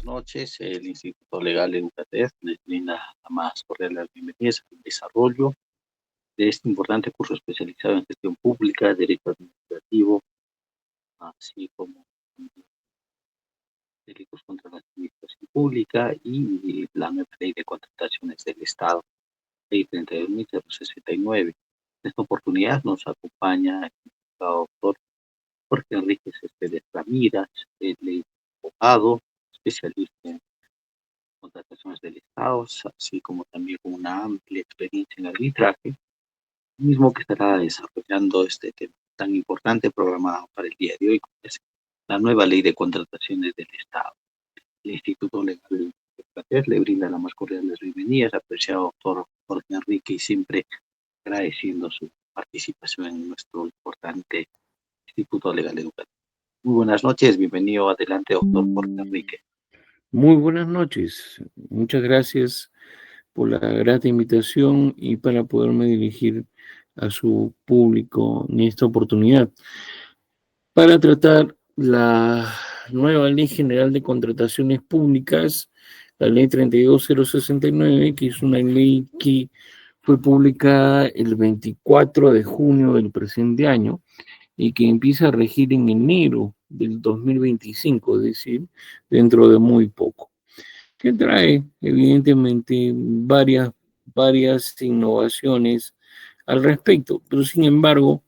noches. El Instituto Legal Educativo les brinda la más cordial bienvenida al desarrollo de este importante curso especializado en gestión pública, derecho administrativo, así como delitos contra la administración pública y la nueva ley de contrataciones del Estado, ley 32.069. En esta oportunidad nos acompaña el doctor Jorge Enrique Céspedes Ramírez, el abogado, especialista en contrataciones del Estado, así como también con una amplia experiencia en arbitraje, mismo que estará desarrollando este tema tan importante programado para el día de hoy, que es la nueva ley de contrataciones del Estado. El Instituto Legal de Educativo le brinda la más cordial de las bienvenidas, apreciado doctor Jorge Enrique, y siempre agradeciendo su participación en nuestro importante Instituto Legal Educativo. Muy buenas noches, bienvenido, adelante, doctor Jorge Enrique. Muy buenas noches, muchas gracias por la grata invitación y para poderme dirigir a su público en esta oportunidad para tratar la nueva Ley General de Contrataciones Públicas, la Ley 32069, que es una ley que fue publicada el 24 de junio del presente año y que empieza a regir en enero del 2025, es decir, dentro de muy poco, que trae evidentemente varias innovaciones al respecto, pero sin embargo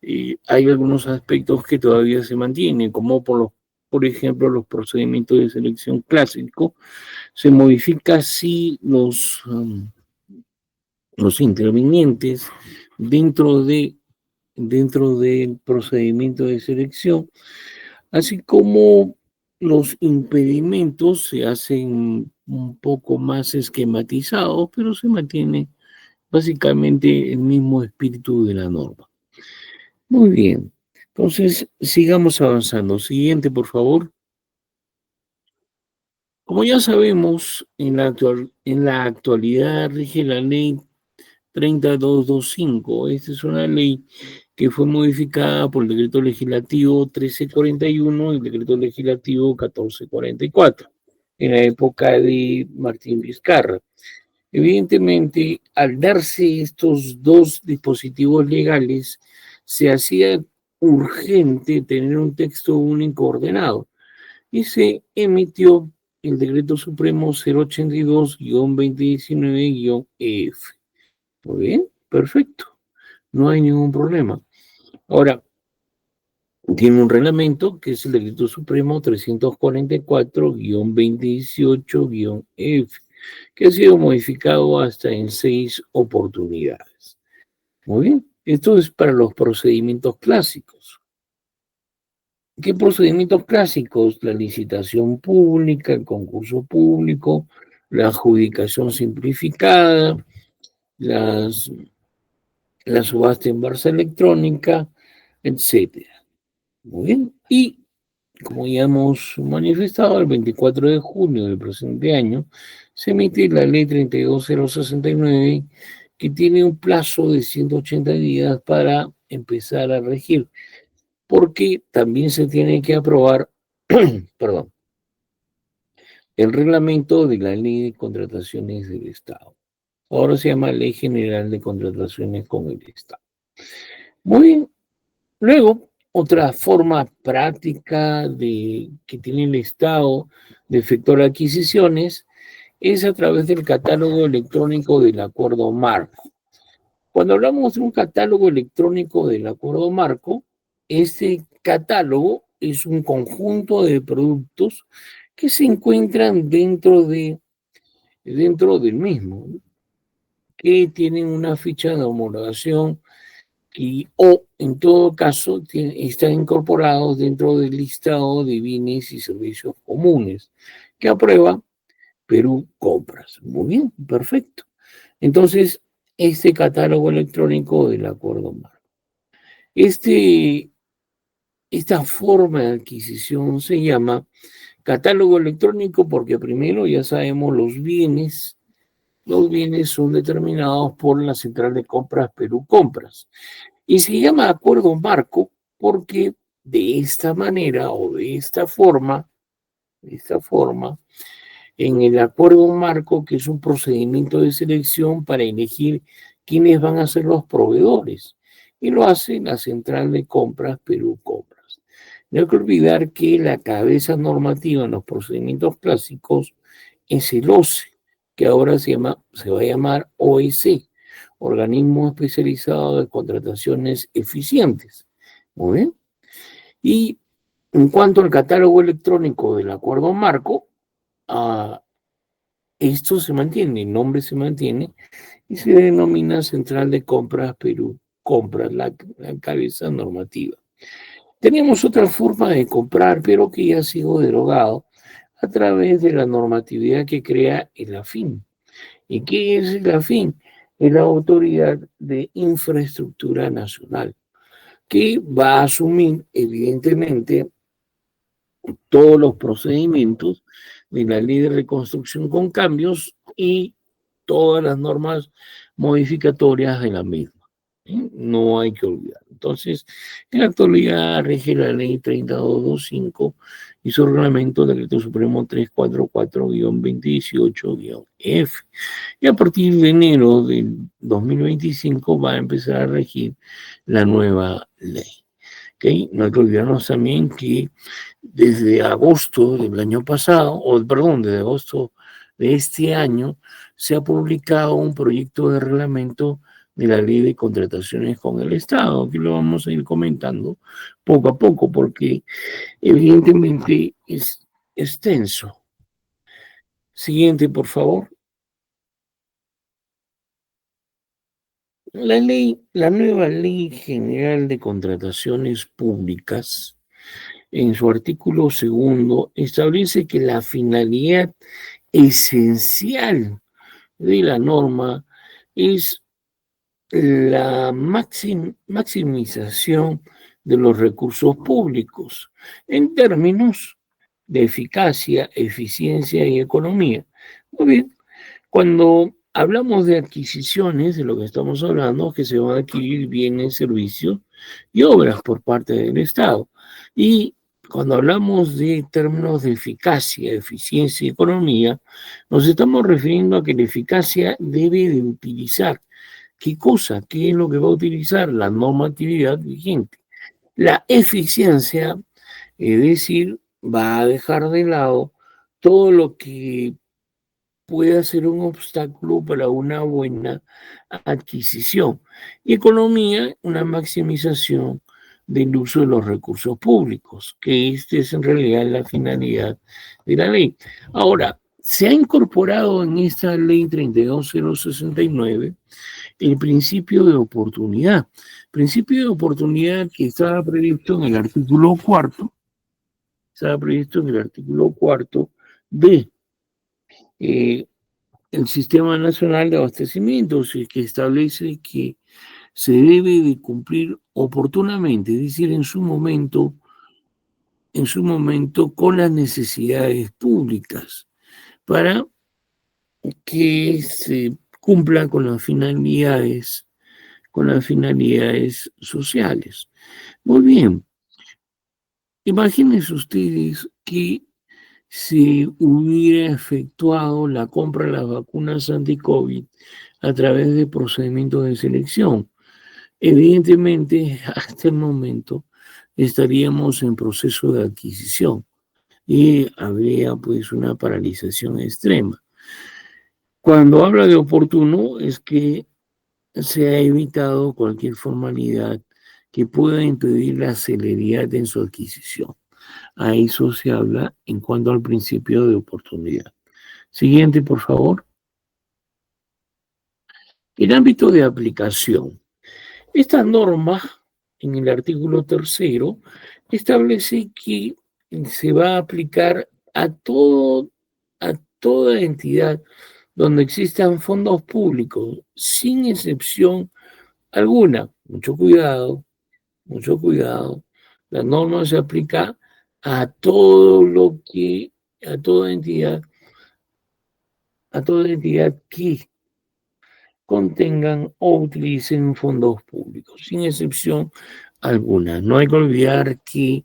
hay algunos aspectos que todavía se mantienen, como por ejemplo los procedimientos de selección clásico. Se modifica si los intervinientes dentro del procedimiento de selección, así como los impedimentos se hacen un poco más esquematizados, pero se mantiene básicamente el mismo espíritu de la norma. Muy bien, entonces sigamos avanzando. Siguiente, por favor. Como ya sabemos, en la actualidad rige la ley 30225. Esta es una ley que fue modificada por el decreto legislativo 1341 y el decreto legislativo 1444 en la época de Martín Vizcarra. Evidentemente, al darse estos dos dispositivos legales, se hacía urgente tener un texto único ordenado y se emitió el decreto supremo 082-2019-EF. Muy bien, perfecto, no hay ningún problema. Ahora, tiene un reglamento que es el decreto supremo 344-2018-F, que ha sido modificado hasta en 6 oportunidades. Muy bien, esto es para los procedimientos clásicos. ¿Qué procedimientos clásicos? La licitación pública, el concurso público, la adjudicación simplificada, la subasta en bolsa electrónica, etcétera. Muy bien. Y como ya hemos manifestado, el 24 de junio del presente año se emite la ley 32069, que tiene un plazo de 180 días para empezar a regir, porque también se tiene que aprobar, perdón, el reglamento de la ley de contrataciones del Estado. Ahora se llama Ley General de Contrataciones con el Estado. Muy bien. Luego, otra forma práctica que tiene el Estado de efectuar adquisiciones es a través del catálogo electrónico del acuerdo marco. Cuando hablamos de un catálogo electrónico del acuerdo marco, este catálogo es un conjunto de productos que se encuentran dentro del mismo, que tienen una ficha de homologación o en todo caso están incorporados dentro del listado de bienes y servicios comunes que aprueba Perú Compras. Muy bien, perfecto. Entonces, este catálogo electrónico del acuerdo marco. Esta forma de adquisición se llama catálogo electrónico porque primero ya sabemos los bienes son determinados por la Central de Compras Perú Compras. Y se llama acuerdo marco porque de esta manera o de esta forma de esta forma, en el acuerdo marco, que es un procedimiento de selección para elegir quiénes van a ser los proveedores. Y lo hace la Central de Compras Perú Compras. No hay que olvidar que la cabeza normativa en los procedimientos clásicos es el OCE, que ahora se va a llamar OEC, Organismo Especializado de Contrataciones Eficientes. Muy bien. Y en cuanto al catálogo electrónico del acuerdo marco, esto se mantiene, el nombre se mantiene y se denomina Central de Compras Perú Compras, la cabeza normativa. Teníamos otra forma de comprar, pero que ya ha sido derogado a través de la normatividad que crea el AFIN. ¿Y qué es el AFIN? Es la Autoridad de Infraestructura Nacional, que va a asumir, evidentemente, todos los procedimientos de la ley de reconstrucción con cambios y todas las normas modificatorias de la misma. No hay que olvidar. Entonces, en la actualidad rige la ley 3225 y su reglamento decreto supremo 344-2018-F. Y a partir de enero del 2025 va a empezar a regir la nueva ley. ¿Okay? No hay que olvidarnos también que desde agosto del año pasado, o perdón, desde agosto de este año, se ha publicado un proyecto de reglamento de la ley de contrataciones con el Estado, que lo vamos a ir comentando poco a poco, porque evidentemente es extenso. Siguiente, por favor. La nueva Ley General de Contrataciones Públicas, en su artículo segundo, establece que la finalidad esencial de la norma es la maximización de los recursos públicos en términos de eficacia, eficiencia y economía. Muy bien, cuando hablamos de adquisiciones, de lo que estamos hablando es que se van a adquirir bienes, servicios y obras por parte del Estado. Y cuando hablamos de términos de eficacia, eficiencia y economía, nos estamos refiriendo a que la eficacia debe de utilizar. ¿Qué cosa? ¿Qué es lo que va a utilizar? La normatividad vigente. La eficiencia, es decir, va a dejar de lado todo lo que puede ser un obstáculo para una buena adquisición. Y economía, una maximización del uso de los recursos públicos, que este es en realidad la finalidad de la ley. Ahora, se ha incorporado en esta ley 32069 el principio de oportunidad que estaba previsto en el artículo cuarto de el Sistema Nacional de Abastecimiento, que establece que se debe de cumplir oportunamente, es decir, en su momento con las necesidades públicas, para que se cumpla con las finalidades sociales. Muy bien, imagínense ustedes que se hubiera efectuado la compra de las vacunas anti-COVID a través de procedimientos de selección. Evidentemente, hasta el momento estaríamos en proceso de adquisición y habría pues una paralización extrema. Cuando habla de oportuno es que se ha evitado cualquier formalidad que pueda impedir la celeridad en su adquisición. A eso se habla en cuanto al principio de oportunidad. Siguiente, por favor. El ámbito de aplicación. Esta norma, en el artículo tercero, establece que se va a aplicar a toda entidad donde existan fondos públicos, sin excepción alguna. Mucho cuidado, mucho cuidado. La norma se aplica a a toda entidad que contengan o utilicen fondos públicos, sin excepción alguna. No hay que olvidar que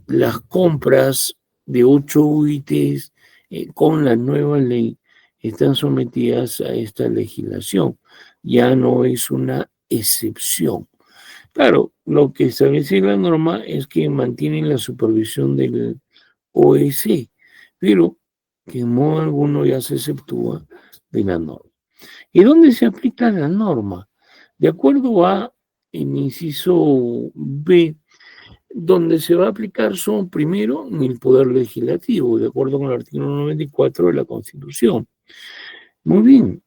las compras de 8 UITs con la nueva ley están sometidas a esta legislación. Ya no es una excepción. Claro, lo que establece la norma es que mantienen la supervisión del OEC, pero que en modo alguno ya se exceptúa de la norma. ¿Y dónde se aplica la norma? De acuerdo a el inciso B, donde se va a aplicar son primero en el Poder Legislativo, de acuerdo con el artículo 94 de la Constitución. Muy bien.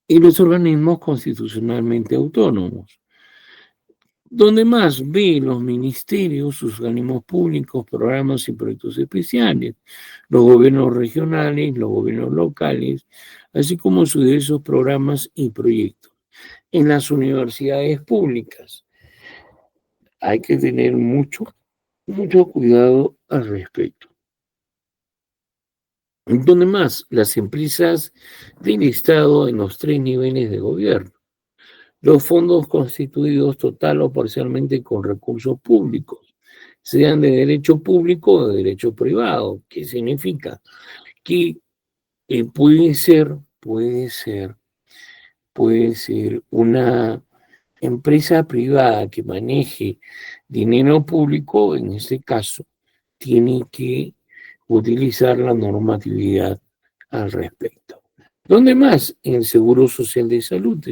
Y los organismos constitucionalmente autónomos. Donde más ve los ministerios, sus organismos públicos, programas y proyectos especiales, los gobiernos regionales, los gobiernos locales, así como sus diversos programas y proyectos. En las universidades públicas hay que tener mucho cuidado al respecto. Donde más las empresas del Estado en los 3 niveles de gobierno. Los fondos constituidos total o parcialmente con recursos públicos, sean de derecho público o de derecho privado. ¿Qué significa? Que puede ser una empresa privada que maneje dinero público, en este caso, tiene que utilizar la normatividad al respecto. ¿Dónde más? En el Seguro Social de Salud,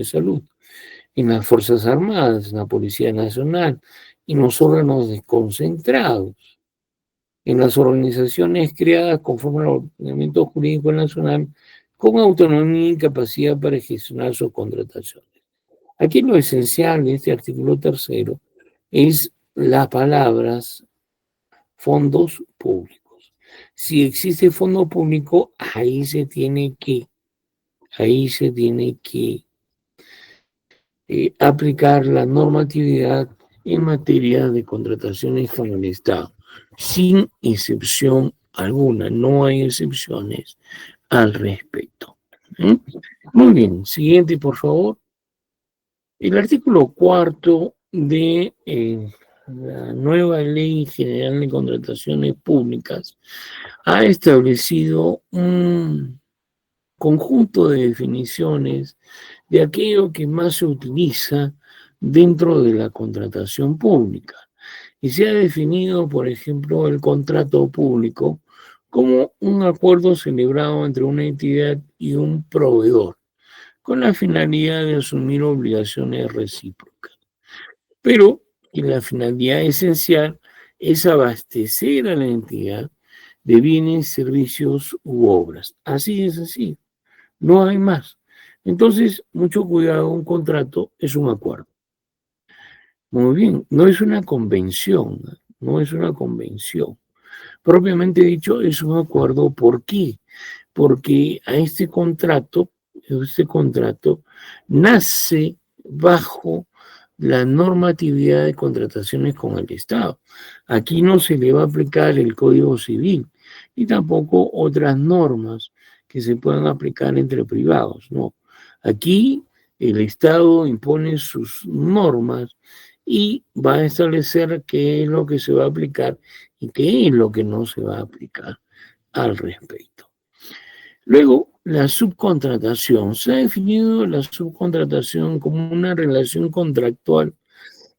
en las Fuerzas Armadas, en la Policía Nacional, en los órganos desconcentrados, en las organizaciones creadas conforme al ordenamiento jurídico nacional con autonomía y capacidad para gestionar sus contrataciones. Aquí lo esencial de este artículo 3 es las palabras fondos públicos. Si existe fondo público, ahí se tiene que aplicar la normatividad en materia de contrataciones con el Estado, sin excepción alguna, no hay excepciones al respecto. Muy bien, siguiente por favor. El artículo 4 de la nueva Ley General de Contrataciones Públicas ha establecido un conjunto de definiciones de aquello que más se utiliza dentro de la contratación pública. Y se ha definido, por ejemplo, el contrato público como un acuerdo celebrado entre una entidad y un proveedor, con la finalidad de asumir obligaciones recíprocas. Pero que la finalidad esencial es abastecer a la entidad de bienes, servicios u obras. Así es así. No hay más. Entonces, mucho cuidado, un contrato es un acuerdo. Muy bien, no es una convención, Propiamente dicho, es un acuerdo. ¿Por qué? Porque a este contrato nace bajo la normatividad de contrataciones con el Estado. Aquí no se le va a aplicar el Código Civil y tampoco otras normas que se puedan aplicar entre privados, no. Aquí el Estado impone sus normas y va a establecer qué es lo que se va a aplicar y qué es lo que no se va a aplicar al respecto. Luego, la subcontratación. Se ha definido la subcontratación como una relación contractual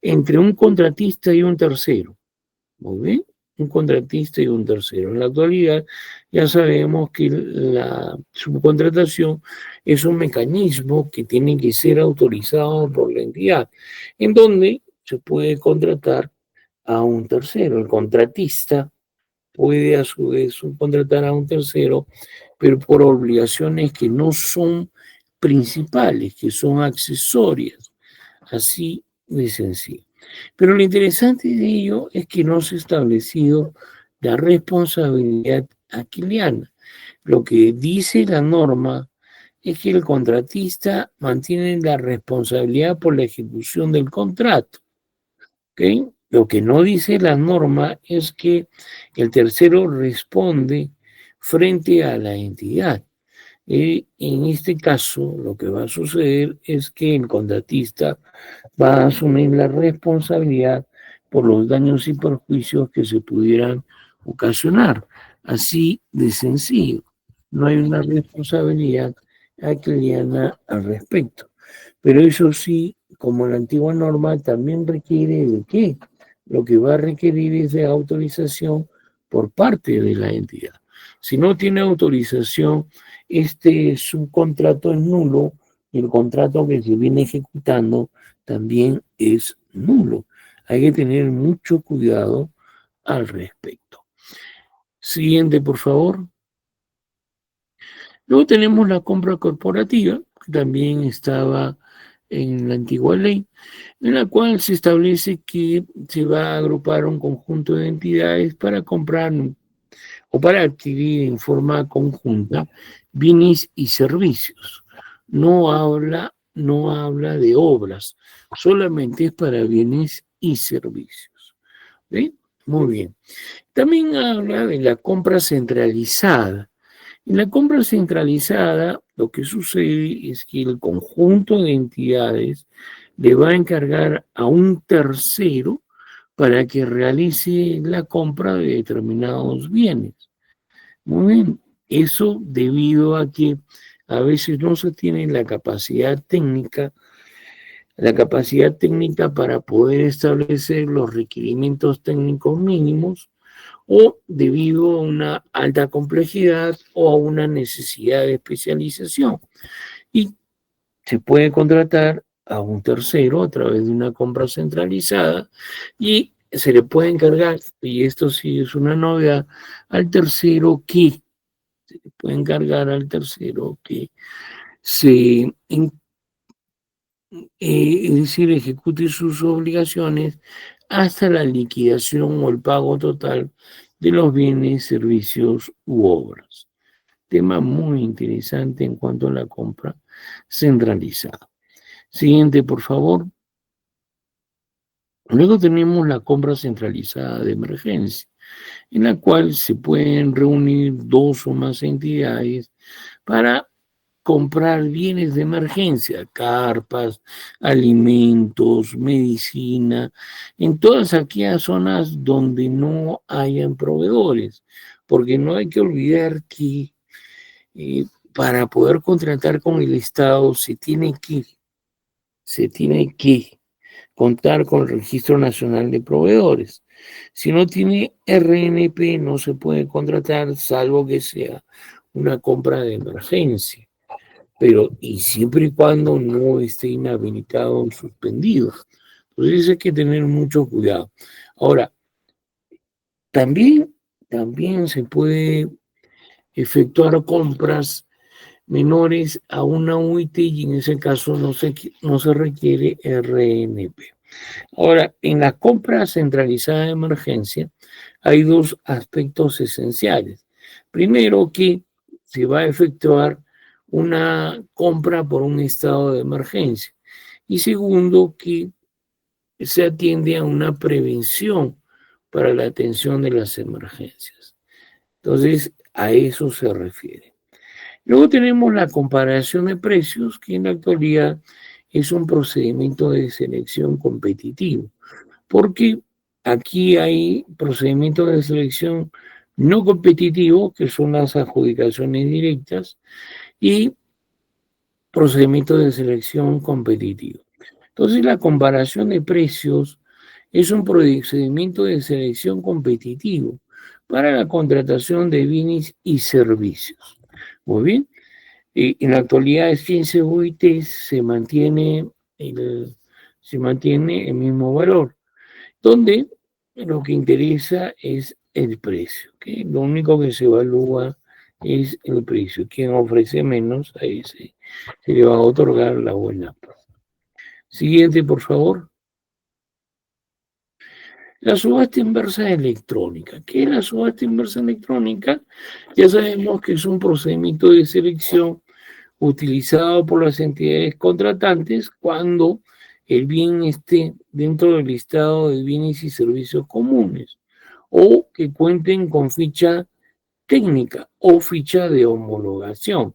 entre un contratista y un tercero. Muy bien, un contratista y un tercero. En la actualidad ya sabemos que la subcontratación es un mecanismo que tiene que ser autorizado por la entidad, en donde se puede contratar a un tercero. El contratista puede a su vez subcontratar a un tercero, pero por obligaciones que no son principales, que son accesorias. Así de sencillo. Pero lo interesante de ello es que no se ha establecido la responsabilidad aquiliana. Lo que dice la norma es que el contratista mantiene la responsabilidad por la ejecución del contrato. ¿Okay? Lo que no dice la norma es que el tercero responde frente a la entidad. En este caso, lo que va a suceder es que el contratista va a asumir la responsabilidad por los daños y perjuicios que se pudieran ocasionar. Así de sencillo. No hay una responsabilidad aclariana al respecto. Pero eso sí, como la antigua norma, también requiere de qué. Lo que va a requerir es de autorización por parte de la entidad. Si no tiene autorización, este subcontrato es nulo y el contrato que se viene ejecutando también es nulo. Hay que tener mucho cuidado al respecto. Siguiente, por favor. Luego tenemos la compra corporativa, que también estaba en la antigua ley, en la cual se establece que se va a agrupar un conjunto de entidades para comprar o para adquirir en forma conjunta bienes y servicios. No habla de obras, solamente es para bienes y servicios. ¿Sí? Muy bien. También habla de la compra centralizada. En la compra centralizada, lo que sucede es que el conjunto de entidades le va a encargar a un tercero para que realice la compra de determinados bienes. Muy bien, eso debido a que a veces no se tiene la capacidad técnica para poder establecer los requerimientos técnicos mínimos o debido a una alta complejidad o a una necesidad de especialización. Y se puede contratar a un tercero a través de una compra centralizada y se le puede encargar, y esto sí es una novedad, al tercero que se le puede encargar al tercero que es decir, ejecute sus obligaciones hasta la liquidación o el pago total de los bienes, servicios u obras. Tema muy interesante en cuanto a la compra centralizada. Siguiente, por favor. Luego tenemos la compra centralizada de emergencia, en la cual se pueden reunir dos o más entidades para comprar bienes de emergencia, carpas, alimentos, medicina, en todas aquellas zonas donde no hayan proveedores, porque no hay que olvidar que para poder contratar con el Estado se tiene que contar con el Registro Nacional de Proveedores. Si no tiene RNP, no se puede contratar, salvo que sea una compra de emergencia. Pero, y siempre y cuando no esté inhabilitado o suspendido. Entonces hay que tener mucho cuidado. Ahora, también se puede efectuar compras menores a una UIT y en ese caso no se requiere RNP. Ahora, en la compra centralizada de emergencia hay dos aspectos esenciales. Primero, que se va a efectuar una compra por un estado de emergencia. Y segundo, que se atiende a una prevención para la atención de las emergencias. Entonces, a eso se refiere. Luego tenemos la comparación de precios, que en la actualidad es un procedimiento de selección competitivo, porque aquí hay procedimientos de selección no competitivos, que son las adjudicaciones directas, y procedimientos de selección competitivo. Entonces, la comparación de precios es un procedimiento de selección competitivo para la contratación de bienes y servicios. Muy bien. En la actualidad, es 15 UITs se mantiene el mismo valor, donde lo que interesa es el precio, ¿okay? Lo único que se evalúa es el precio. Quien ofrece menos, a ese se le va a otorgar la buena. Siguiente, por favor. La subasta inversa electrónica. ¿Qué es la subasta inversa electrónica? Ya sabemos que es un procedimiento de selección utilizado por las entidades contratantes cuando el bien esté dentro del listado de bienes y servicios comunes o que cuenten con ficha técnica o ficha de homologación.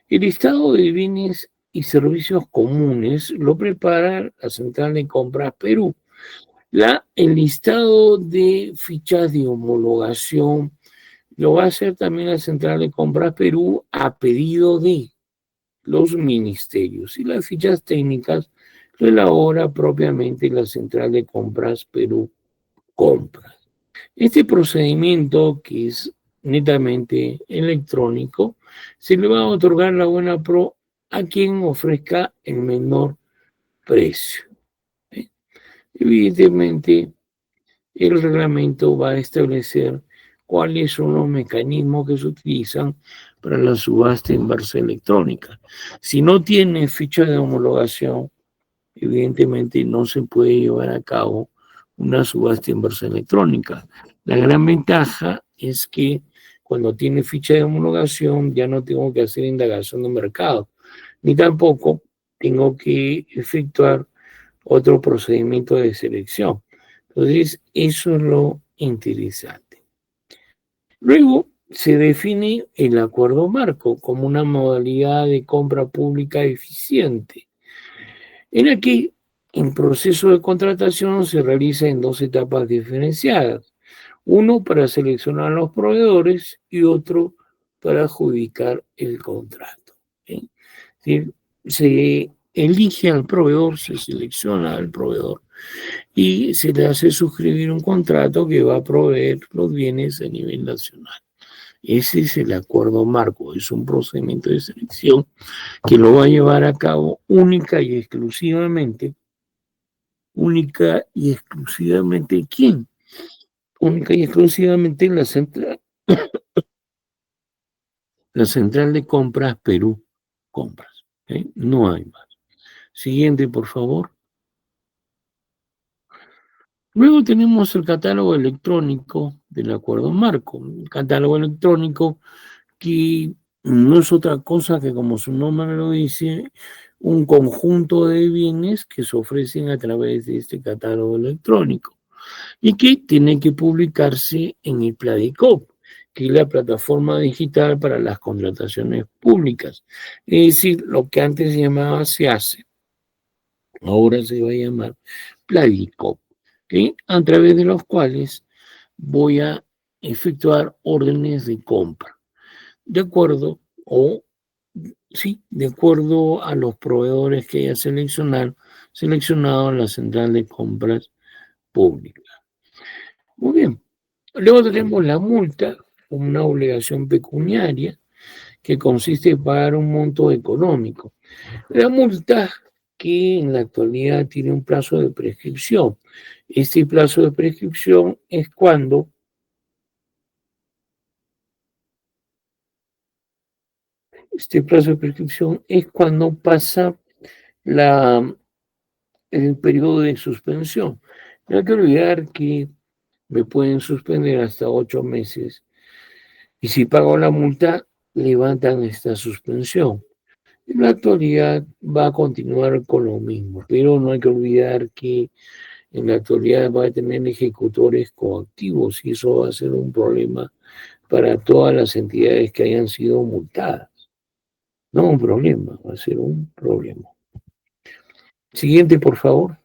El listado de bienes y servicios comunes lo prepara la Central de Compras Perú. El listado de fichas de homologación lo va a hacer también la Central de Compras Perú a pedido de los ministerios, y las fichas técnicas lo elabora propiamente la Central de Compras Perú Compras. Este procedimiento, que es netamente electrónico, se le va a otorgar la buena pro a quien ofrezca el menor precio. Evidentemente, el reglamento va a establecer cuáles son los mecanismos que se utilizan para la subasta inversa electrónica. Si no tiene ficha de homologación, evidentemente no se puede llevar a cabo una subasta inversa electrónica. La gran ventaja es que cuando tiene ficha de homologación ya no tengo que hacer indagación de mercado, ni tampoco tengo que efectuar otro procedimiento de selección. Entonces, eso es lo interesante. Luego se define el acuerdo marco como una modalidad de compra pública eficiente, en el que el proceso de contratación se realiza en dos etapas diferenciadas, uno para seleccionar los proveedores y otro para adjudicar el contrato. ¿Sí? Es decir, se elige al proveedor, se selecciona al proveedor y se le hace suscribir un contrato que va a proveer los bienes a nivel nacional. Ese es el acuerdo marco, es un procedimiento de selección que lo va a llevar a cabo única y exclusivamente, ¿quién? Única y exclusivamente la central de compras Perú Compras. ¿Eh? No hay más. Siguiente, por favor. Luego tenemos el catálogo electrónico del acuerdo marco. El catálogo electrónico que no es otra cosa que, como su nombre lo dice, un conjunto de bienes que se ofrecen a través de este catálogo electrónico y que tiene que publicarse en el Pladicop, que es la plataforma digital para las contrataciones públicas. Es decir, lo que antes se llamaba SEACE, ahora se va a llamar Pladicop, ¿okay? A través de los cuales voy a efectuar órdenes de compra, de acuerdo o sí, de acuerdo a los proveedores que haya seleccionado en la central de compras pública. Muy bien. Luego tenemos la multa, una obligación pecuniaria que consiste en pagar un monto económico. La multa que en la actualidad tiene un plazo de prescripción. Este plazo de prescripción es cuando pasa la, el periodo de suspensión. No hay que olvidar que me pueden suspender hasta 8 meses y si pago la multa, levantan esta suspensión. En la actualidad va a continuar con lo mismo, pero no hay que olvidar que en la actualidad va a tener ejecutores coactivos y eso va a ser un problema para todas las entidades que hayan sido multadas. No un problema, va a ser un problema. Siguiente, por favor.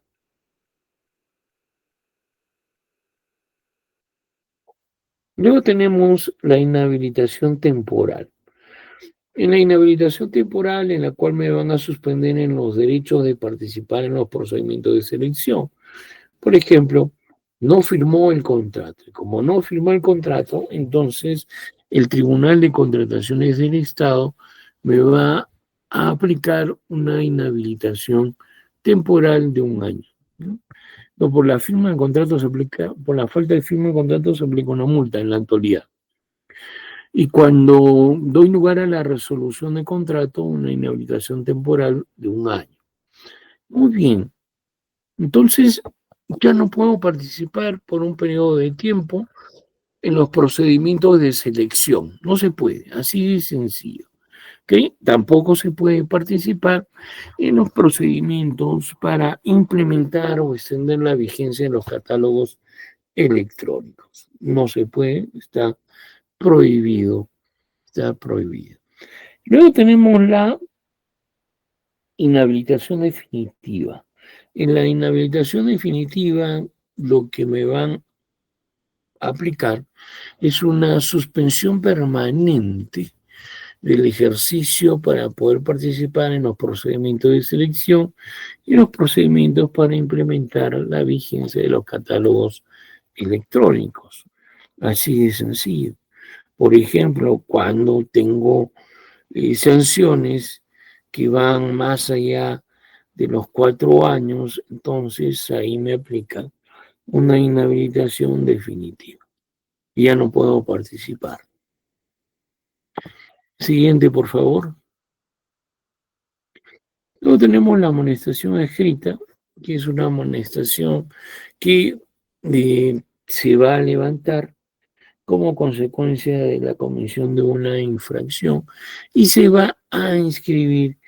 Luego tenemos la inhabilitación temporal. En la inhabilitación temporal, en la cual me van a suspender en los derechos de participar en los procedimientos de selección. Por ejemplo, no firmó el contrato. Y como no firmó el contrato, entonces el Tribunal de Contrataciones del Estado me va a aplicar una inhabilitación temporal de 1 año. ¿No? No, por la firma del contrato se aplica, por la falta de firma del contrato se aplica una multa en la actualidad. Y cuando doy lugar a la resolución de contrato, una inhabilitación temporal de 1 año. Muy bien. Entonces, ya no puedo participar por un periodo de tiempo en los procedimientos de selección. No se puede, así de sencillo. ¿Okay? Tampoco se puede participar en los procedimientos para implementar o extender la vigencia de los catálogos electrónicos. No se puede, está prohibido, está prohibido. Luego tenemos la inhabilitación definitiva. En la inhabilitación definitiva lo que me van a aplicar es una suspensión permanente del ejercicio para poder participar en los procedimientos de selección y los procedimientos para implementar la vigencia de los catálogos electrónicos. Así de sencillo. Por ejemplo, cuando tengo sanciones que van más allá de los 4 años, entonces ahí me aplica una inhabilitación definitiva. Ya no puedo participar. Siguiente, por favor. Luego tenemos la amonestación escrita, que es una amonestación que se va a levantar como consecuencia de la comisión de una infracción y se va a inscribir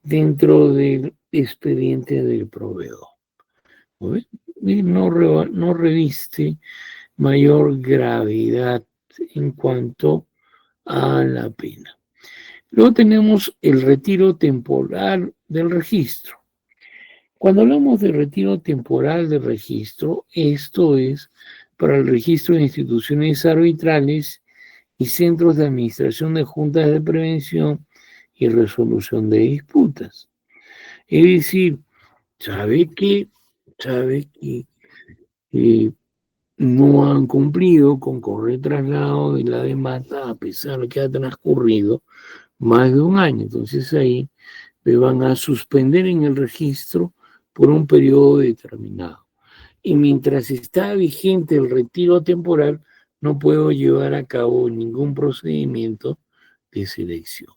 dentro del expediente del proveedor. Y no reviste mayor gravedad en cuanto a la pena. Luego tenemos el retiro temporal del registro. Cuando hablamos de retiro temporal del registro, esto es para el registro de instituciones arbitrales y centros de administración de juntas de prevención y resolución de disputas. Es decir, sabe que no han cumplido con correr traslado de la demanda a pesar de que ha transcurrido más de un año. Entonces ahí me van a suspender en el registro por un periodo determinado. Y mientras está vigente el retiro temporal, no puedo llevar a cabo ningún procedimiento de selección.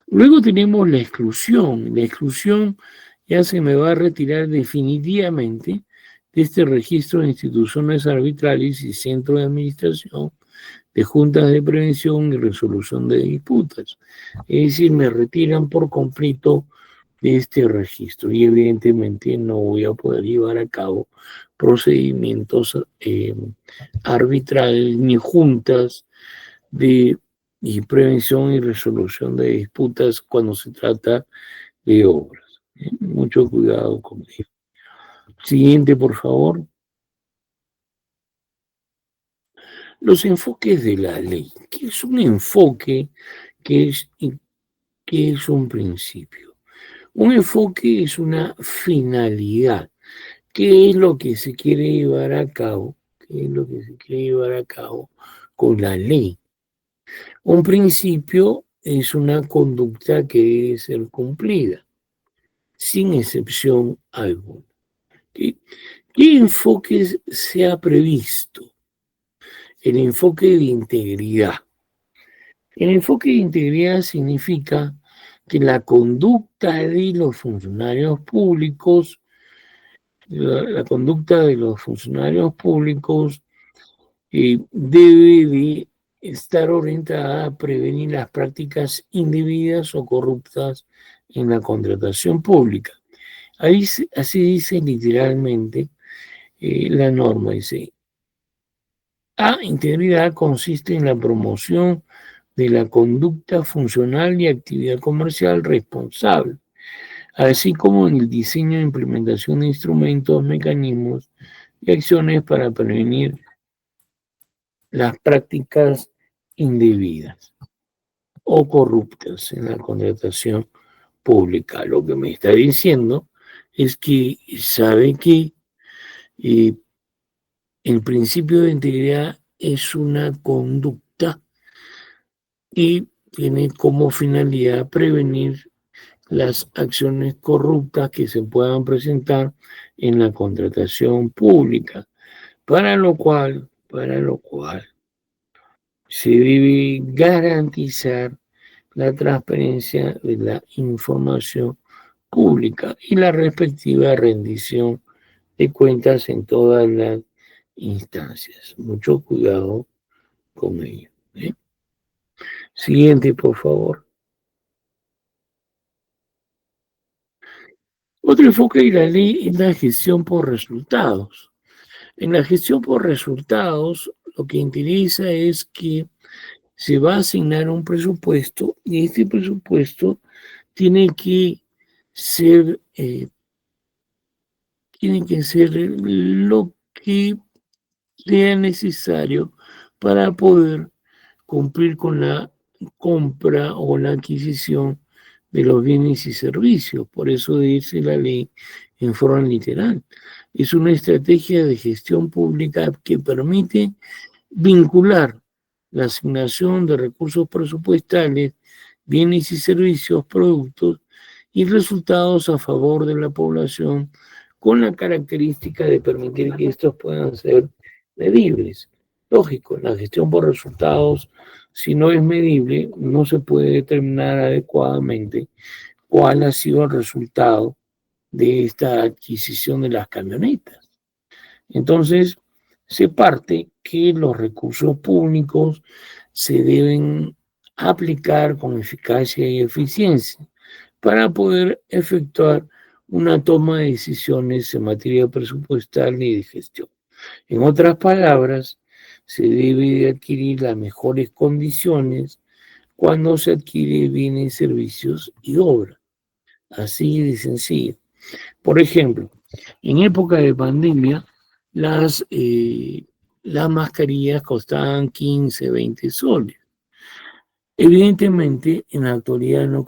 Luego tenemos la exclusión. La exclusión ya se me va a retirar definitivamente de este registro de instituciones arbitrales y centros de administración de juntas de prevención y resolución de disputas. Es decir, me retiran por completo de este registro y evidentemente no voy a poder llevar a cabo procedimientos arbitrales ni juntas de prevención y resolución de disputas cuando se trata de obras. Mucho cuidado con ello. Siguiente, por favor. Los enfoques de la ley. ¿Qué es un enfoque? ¿Qué es un principio? Un enfoque es una finalidad. ¿Qué es lo que se quiere llevar a cabo? ¿Qué es lo que se quiere llevar a cabo con la ley? Un principio es una conducta que debe ser cumplida, sin excepción alguna. ¿Qué enfoque se ha previsto? El enfoque de integridad. El enfoque de integridad significa que la conducta de los funcionarios públicos, la conducta de los funcionarios públicos debe de estar orientada a prevenir las prácticas indebidas o corruptas en la contratación pública. Así dice literalmente la norma. Dice, integridad consiste en la promoción de la conducta funcional y actividad comercial responsable, así como en el diseño e implementación de instrumentos, mecanismos y acciones para prevenir las prácticas indebidas o corruptas en la contratación pública. Lo que me está diciendo es que sabe que el principio de integridad es una conducta y tiene como finalidad prevenir las acciones corruptas que se puedan presentar en la contratación pública, para lo cual se debe garantizar la transparencia de la información pública y la respectiva rendición de cuentas en todas las instancias. Mucho cuidado con ello. Siguiente, por favor. Otro enfoque de la ley es la gestión por resultados. En la gestión por resultados, lo que interesa es que se va a asignar un presupuesto y este presupuesto tiene que ser tiene que ser lo que sea necesario para poder cumplir con la compra o la adquisición de los bienes y servicios. Por eso dice la ley en forma literal. Es una estrategia de gestión pública que permite vincular la asignación de recursos presupuestales, bienes y servicios, productos y resultados a favor de la población con la característica de permitir que estos puedan ser medibles. Lógico, la gestión por resultados, si no es medible, no se puede determinar adecuadamente cuál ha sido el resultado de esta adquisición de las camionetas. Entonces, se parte que los recursos públicos se deben aplicar con eficacia y eficiencia para poder efectuar una toma de decisiones en materia presupuestal y de gestión. En otras palabras, se debe de adquirir las mejores condiciones cuando se adquiere bienes, servicios y obras. Así de sencillo. Por ejemplo, en época de pandemia, las, eh, las mascarillas costaban 15, 20 soles. Evidentemente, en la actualidad no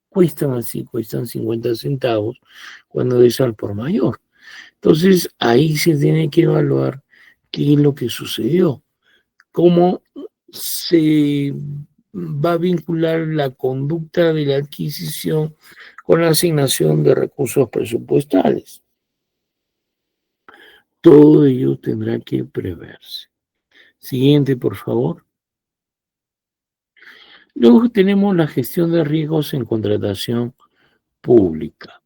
cuestan así, cuestan 50 centavos cuando es al por mayor. Entonces, ahí se tiene que evaluar qué es lo que sucedió, cómo se va a vincular la conducta de la adquisición con la asignación de recursos presupuestales. Todo ello tendrá que preverse. Siguiente, por favor. Luego tenemos la gestión de riesgos en contratación pública.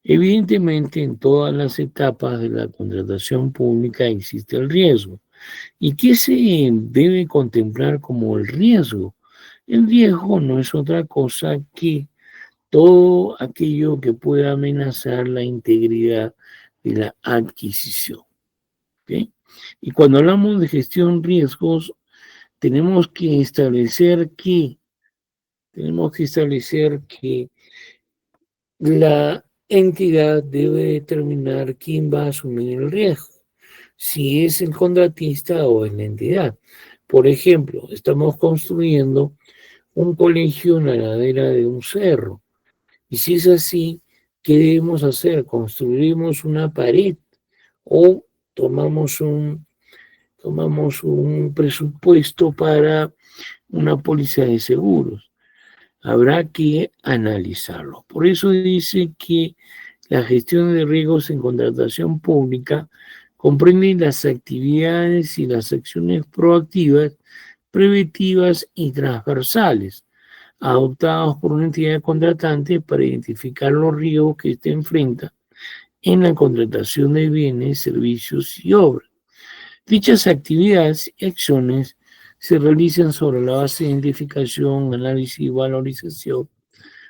Evidentemente, en todas las etapas de la contratación pública existe el riesgo. ¿Y qué se debe contemplar como el riesgo? El riesgo no es otra cosa que todo aquello que pueda amenazar la integridad de la adquisición. ¿Ok? Y cuando hablamos de gestión riesgos, tenemos que establecer que, la entidad debe determinar quién va a asumir el riesgo, si es el contratista o es la entidad. Por ejemplo, estamos construyendo un colegio en la ladera de un cerro. Y si es así, ¿qué debemos hacer? ¿Construimos una pared o tomamos un presupuesto para una póliza de seguros? Habrá que analizarlo. Por eso dice que la gestión de riesgos en contratación pública comprende las actividades y las acciones proactivas, preventivas y transversales adoptados por una entidad contratante para identificar los riesgos que éste enfrenta en la contratación de bienes, servicios y obras. Dichas actividades y acciones se realizan sobre la base de identificación, análisis y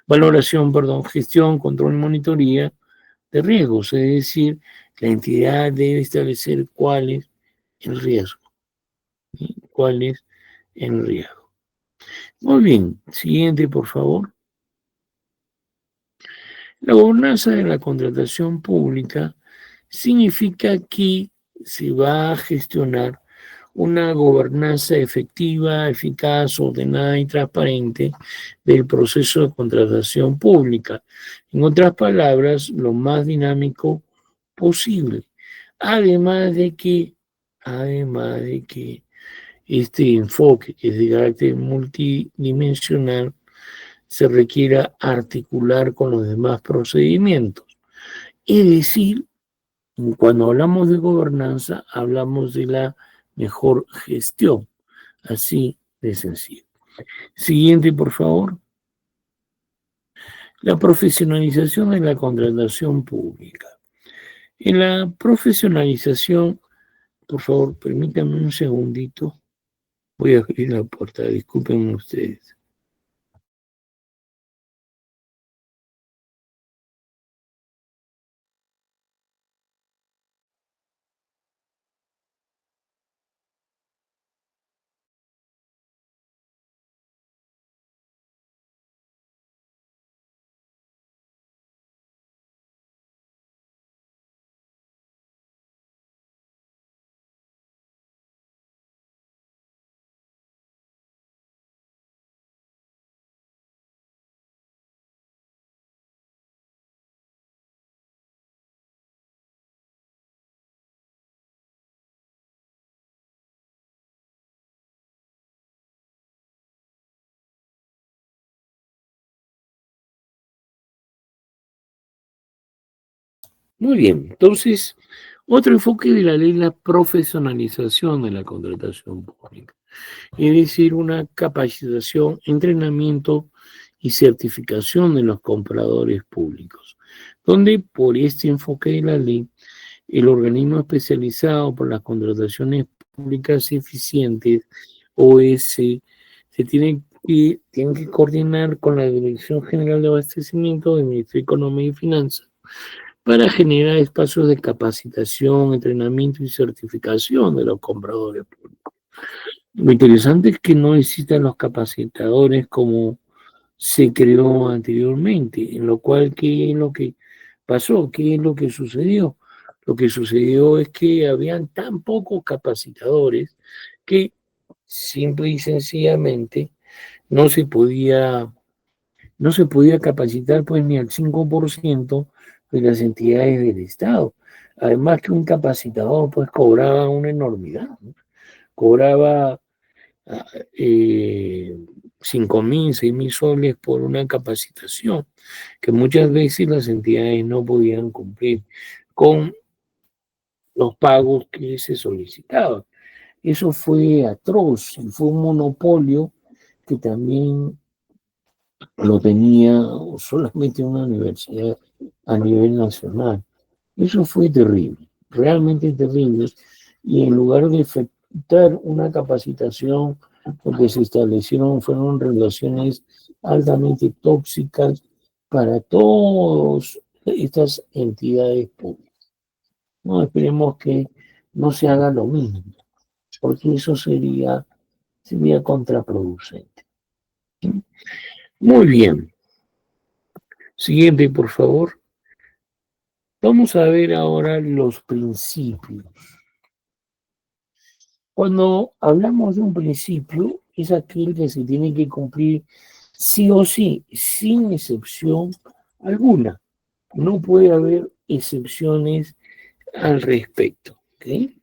valoración, gestión, control y monitoría de riesgos, es decir, la entidad debe establecer cuál es el riesgo, ¿sí? ¿Cuál es el riesgo? Muy bien, siguiente, por favor. La gobernanza de la contratación pública significa que se va a gestionar una gobernanza efectiva, eficaz, ordenada y transparente del proceso de contratación pública. En otras palabras, lo más dinámico posible. Además además de que este enfoque, que es de carácter multidimensional, se requiera articular con los demás procedimientos. Es decir, cuando hablamos de gobernanza, hablamos de la mejor gestión, así de sencillo. Siguiente, por favor. La profesionalización de la contratación pública. En la profesionalización, por favor, permítanme un segundito. Voy a abrir la puerta, disculpen ustedes. Muy bien, entonces, otro enfoque de la ley es la profesionalización de la contratación pública, es decir, una capacitación, entrenamiento y certificación de los compradores públicos, donde por este enfoque de la ley, el organismo especializado por las contrataciones públicas eficientes, OS, tienen que coordinar con la Dirección General de Abastecimiento del Ministerio de Economía y Finanzas para generar espacios de capacitación, entrenamiento y certificación de los compradores públicos. Lo interesante es que no existan los capacitadores como se creó anteriormente, en lo cual, ¿qué es lo que pasó? ¿Qué es lo que sucedió? Lo que sucedió es que habían tan pocos capacitadores que simple y sencillamente no se podía no se podía capacitar pues ni al 5% de las entidades del Estado. Además que un capacitador pues cobraba una enormidad, ¿no? Cobraba eh, 5.000, 6.000 soles por una capacitación, que muchas veces las entidades no podían cumplir con los pagos que se solicitaban. Eso fue atroz y fue un monopolio que también lo tenía solamente una universidad a nivel nacional. Eso fue terrible, realmente terrible. Y en lugar de efectuar una capacitación, lo que se establecieron fueron relaciones altamente tóxicas para todas estas entidades públicas. No esperemos que no se haga lo mismo, porque eso sería contraproducente. Muy bien. Siguiente, por favor. Vamos a ver ahora los principios. Cuando hablamos de un principio, es aquel que se tiene que cumplir sí o sí, sin excepción alguna. No puede haber excepciones al respecto. ¿Okay?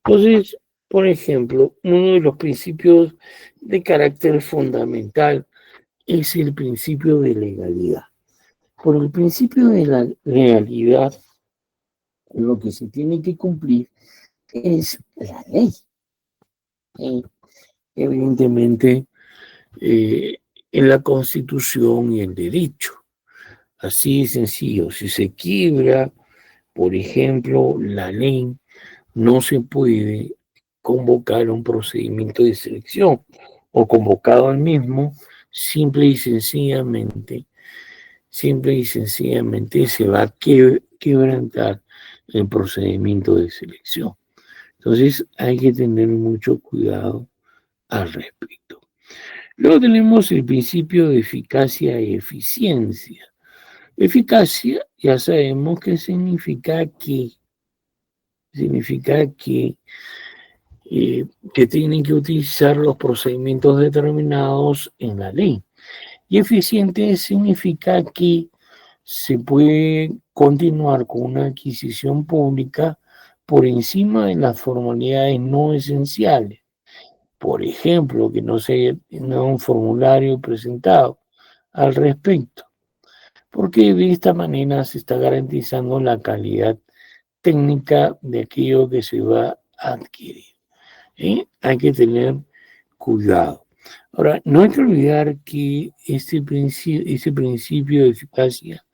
Entonces, por ejemplo, uno de los principios de carácter fundamental es el principio de legalidad. Por el principio de la legalidad, lo que se tiene que cumplir es la ley. Evidentemente, en la Constitución y el derecho. Así de sencillo. Si se quiebra, por ejemplo, la ley, no se puede convocar un procedimiento de selección o convocado al mismo, simple y sencillamente se va a quebrantar el procedimiento de selección. Entonces hay que tener mucho cuidado al respecto. Luego tenemos el principio de eficacia y eficiencia. Eficacia, ya sabemos que significa que tienen que utilizar los procedimientos determinados en la ley. Y eficiente significa que se puede continuar con una adquisición pública por encima de las formalidades no esenciales. Por ejemplo, que no sea un formulario presentado al respecto, porque de esta manera se está garantizando la calidad técnica de aquello que se va a adquirir. Hay que tener cuidado. Ahora, no hay que olvidar que ese principio de eficacia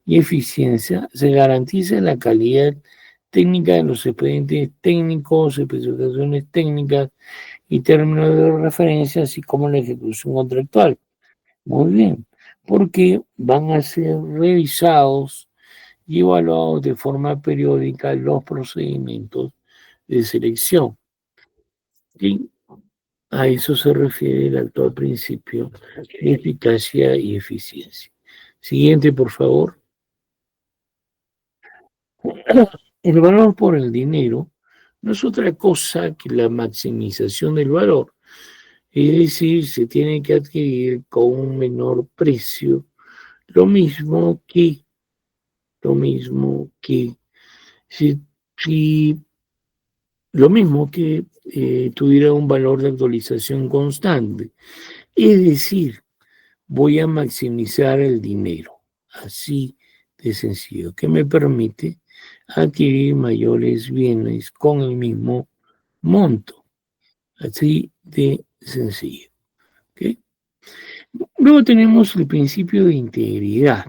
y eficiencia se garantiza la calidad técnica de los expedientes técnicos, especificaciones técnicas y términos de referencia, así como la ejecución contractual. Muy bien, porque van a ser revisados y evaluados de forma periódica los procedimientos de selección. ¿Sí? A eso se refiere el actual principio de eficacia y eficiencia. Siguiente, por favor. El valor por el dinero no es otra cosa que la maximización del valor. Es decir, se tiene que adquirir con un menor precio, lo mismo que, si, si lo mismo que tuviera un valor de actualización constante. Es decir, voy a maximizar el dinero, así de sencillo, que me permite adquirir mayores bienes con el mismo monto. Así de sencillo. ¿Okay? Luego tenemos el principio de integridad.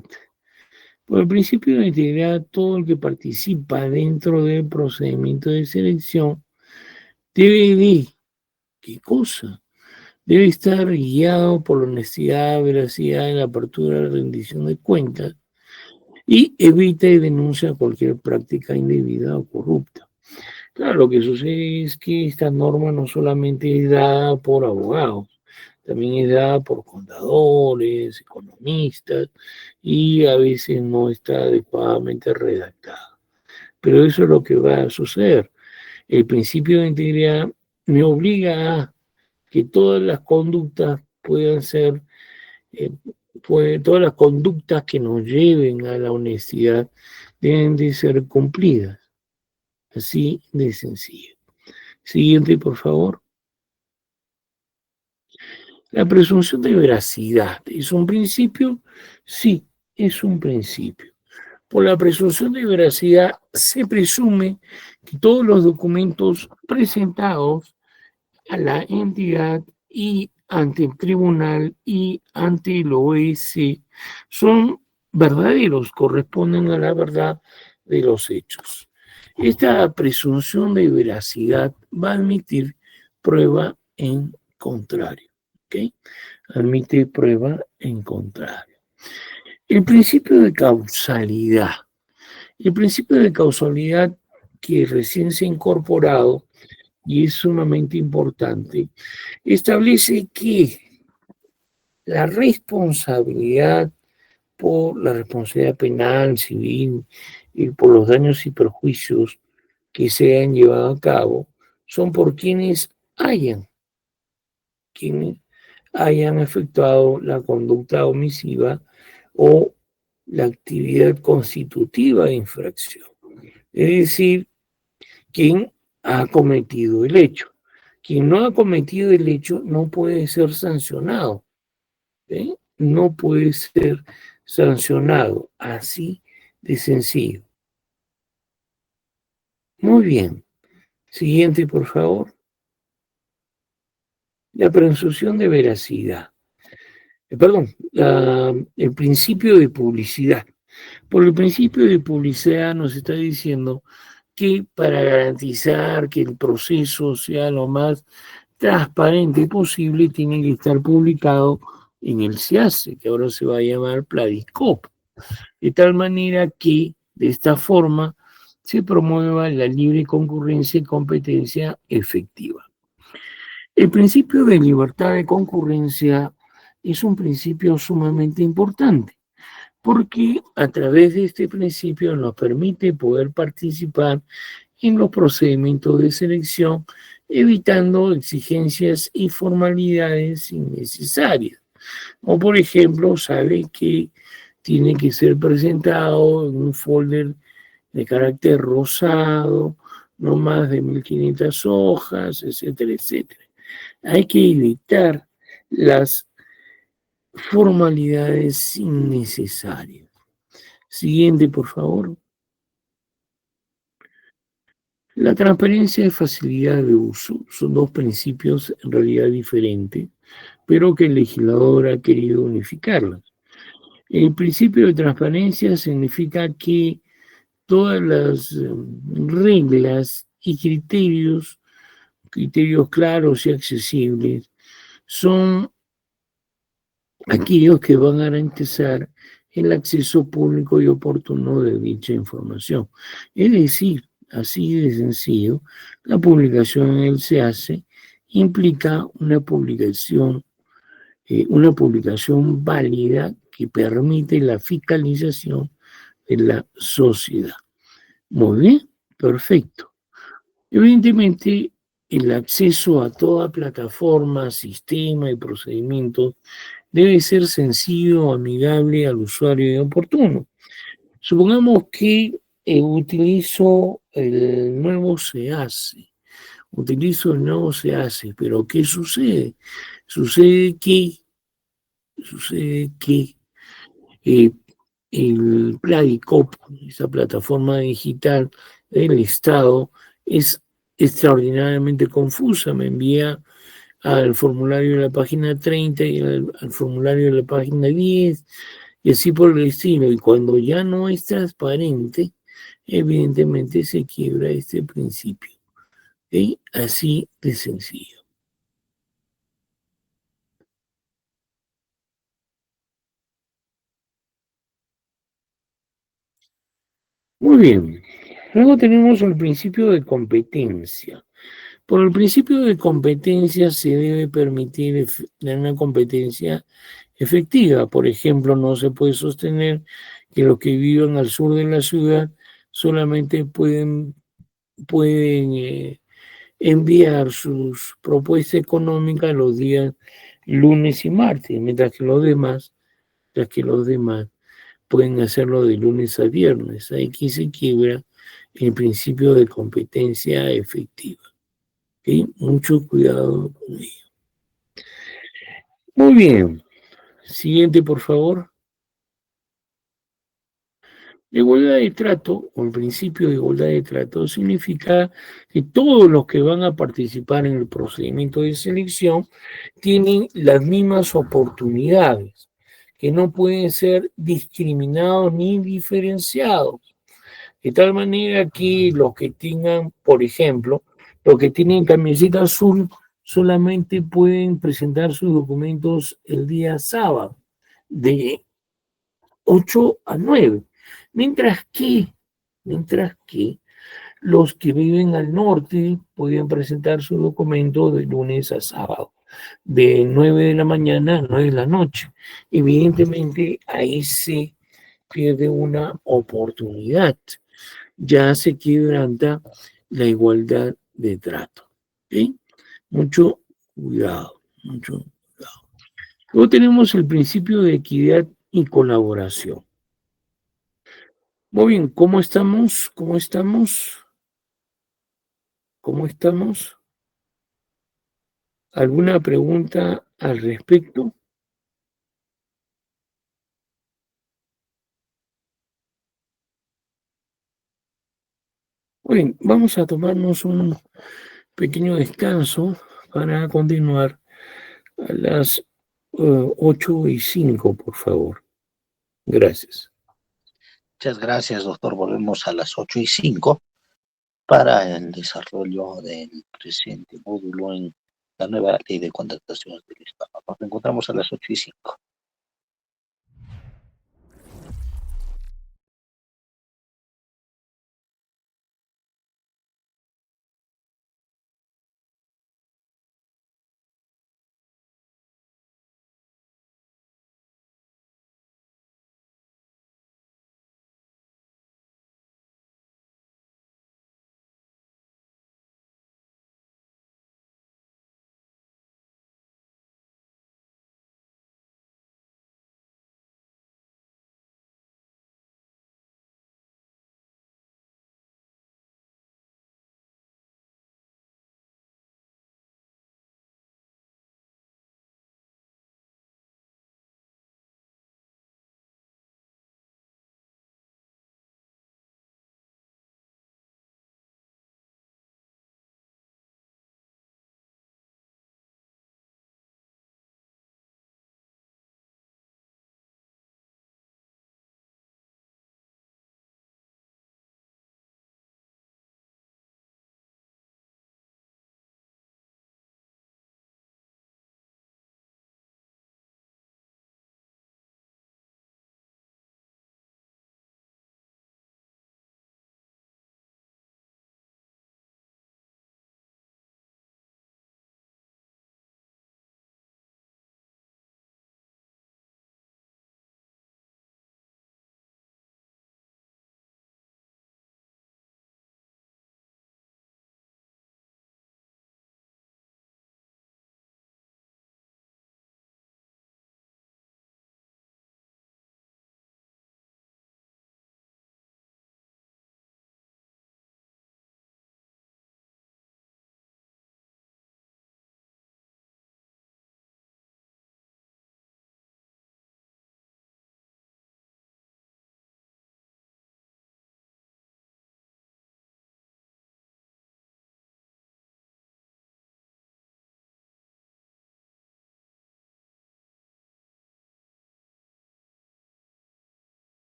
Por el principio de integridad, todo el que participa dentro del procedimiento de selección debe de, ¿qué cosa? Debe estar guiado por la honestidad, veracidad en la apertura de rendición de cuentas y evita y denuncia cualquier práctica indebida o corrupta. Claro, lo que sucede es que esta norma no solamente es dada por abogados, también es dada por contadores, economistas y a veces no está adecuadamente redactada. Pero eso es lo que va a suceder. El principio de integridad me obliga a que todas las conductas puedan ser, eh, todas las conductas que nos lleven a la honestidad deben de ser cumplidas. Así de sencillo. Siguiente, por favor. La presunción de veracidad, ¿es un principio? Sí, es un principio. Por la presunción de veracidad se presume que todos los documentos presentados a la entidad y ante el tribunal y ante el OS son verdaderos, corresponden a la verdad de los hechos. Esta presunción de veracidad va a admitir prueba en contrario. ¿Okay? Admite prueba en contrario. El principio de causalidad. El principio de causalidad que recién se ha incorporado y es sumamente importante, establece que la responsabilidad por la responsabilidad penal, civil y por los daños y perjuicios que se han llevado a cabo son por quienes hayan efectuado la conducta omisiva o la actividad constitutiva de infracción. Es decir, quien ha cometido el hecho. Quien no ha cometido el hecho no puede ser sancionado. ¿Eh? No puede ser sancionado. Así de sencillo. Muy bien. Siguiente, por favor. La presunción de veracidad. El principio de publicidad. Por el principio de publicidad nos está diciendo que para garantizar que el proceso sea lo más transparente posible, tiene que estar publicado en el SEACE, que ahora se va a llamar Pladiscop, de tal manera que de esta forma se promueva la libre concurrencia y competencia efectiva. El principio de libertad de concurrencia es un principio sumamente importante, porque a través de este principio nos permite poder participar en los procedimientos de selección, evitando exigencias y formalidades innecesarias. O por ejemplo, sabe que tiene que ser presentado en un folder de carácter rosado, no más de 1500 hojas, etcétera, etcétera. Hay que evitar las formalidades innecesarias. Siguiente, por favor. La transparencia y facilidad de uso son dos principios en realidad diferentes, pero que el legislador ha querido unificarlas. El principio de transparencia significa que todas las reglas y criterios claros y accesibles, son aquellos que van a garantizar el acceso público y oportuno de dicha información. Es decir, así de sencillo, la publicación en el SEACE implica una publicación válida que permite la fiscalización de la sociedad. Muy bien, perfecto. Evidentemente, el acceso a toda plataforma, sistema y procedimiento debe ser sencillo, amigable al usuario y oportuno. Supongamos que utilizo el nuevo SEACE. Pero ¿qué sucede? Sucede que eh, el Pladicop, esa plataforma digital del Estado, es extraordinariamente confusa. Me envía al formulario de la página 30 y al formulario de la página 10 y así por el estilo. Y cuando ya no es transparente, evidentemente se quiebra este principio. ¿Ok? Así de sencillo. Muy bien. Luego tenemos el principio de competencia. Por el principio de competencia se debe permitir una competencia efectiva. Por ejemplo, no se puede sostener que los que vivan al sur de la ciudad solamente pueden enviar sus propuestas económicas los días lunes y martes, mientras que los demás pueden hacerlo de lunes a viernes. Aquí se quiebra el principio de competencia efectiva. ¿Ok? Mucho cuidado con ello. Muy bien. Siguiente, por favor. La igualdad de trato, o el principio de igualdad de trato, significa que todos los que van a participar en el procedimiento de selección tienen las mismas oportunidades, que no pueden ser discriminados ni diferenciados. De tal manera que los que tengan, por ejemplo, los que tienen camiseta azul solamente pueden presentar sus documentos el día sábado, de 8 a 9, mientras que los que viven al norte podían presentar su documento de lunes a sábado, de 9 de la mañana a 9 de la noche. Evidentemente, ahí se pierde una oportunidad, ya se quebranta la igualdad de trato. ¿Ok? Mucho cuidado, mucho cuidado. Luego tenemos el principio de equidad y colaboración. Muy bien, ¿cómo estamos? ¿Cómo estamos? ¿Cómo estamos? ¿Alguna pregunta al respecto? Muy bien, vamos a tomarnos un pequeño descanso para continuar a las 8:05, por favor. Gracias. Muchas gracias, doctor. Volvemos a las 8:05 para el desarrollo del presente módulo en la nueva ley de contrataciones del Estado. Nos encontramos a las 8:05.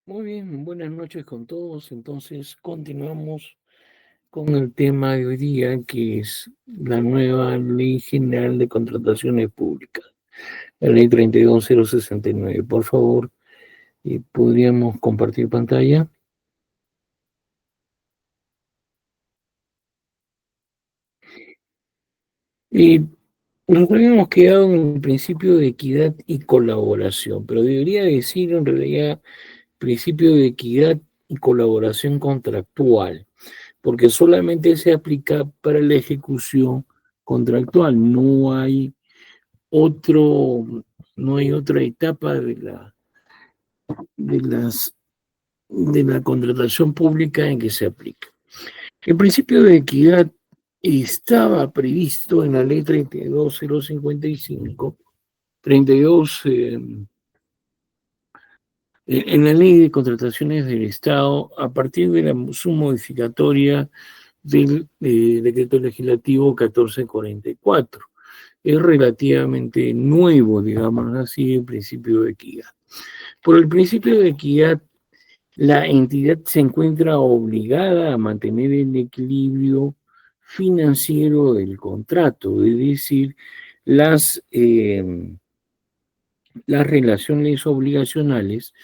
Muy bien, buenas noches con todos. Entonces, continuamos con el tema de hoy día, que es la nueva Ley General de Contrataciones Públicas, la Ley 32069. Por favor, ¿podríamos compartir pantalla? Y nos habíamos quedado en el principio de equidad y colaboración, pero debería decir en realidad principio de equidad y colaboración contractual, porque solamente se aplica para la ejecución contractual, otro, no hay otra etapa de las, de la contratación pública en que se aplica. El principio de equidad estaba previsto en la ley 32055, 32, en la ley de contrataciones del Estado, a partir de su modificatoria del decreto legislativo 1444. Es relativamente nuevo, digamos así, el principio de equidad. Por el principio de equidad, la entidad se encuentra obligada a mantener el equilibrio financiero del contrato, es decir, las, eh, las relaciones obligacionales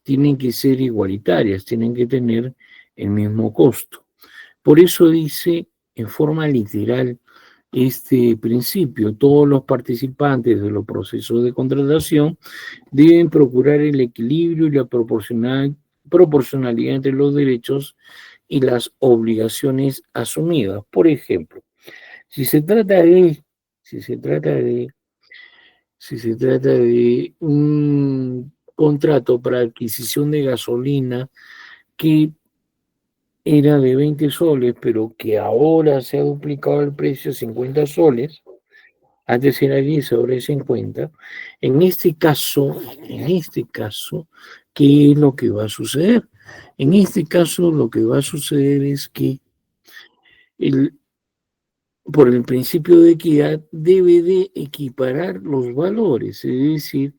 tienen que ser igualitarias, tienen que tener el mismo costo. Por eso dice en forma literal este principio, todos los participantes de los procesos de contratación deben procurar el equilibrio y la proporcionalidad entre los derechos y las obligaciones asumidas. Por ejemplo, si se trata de, si se trata de, si se trata de un contrato para adquisición de gasolina que era de 20 soles, pero que ahora se ha duplicado el precio a 50 soles, antes era 10, ahora es 50. En este caso, ¿qué es lo que va a suceder? En este caso, lo que va a suceder es que el, por el principio de equidad debe de equiparar los valores, es decir,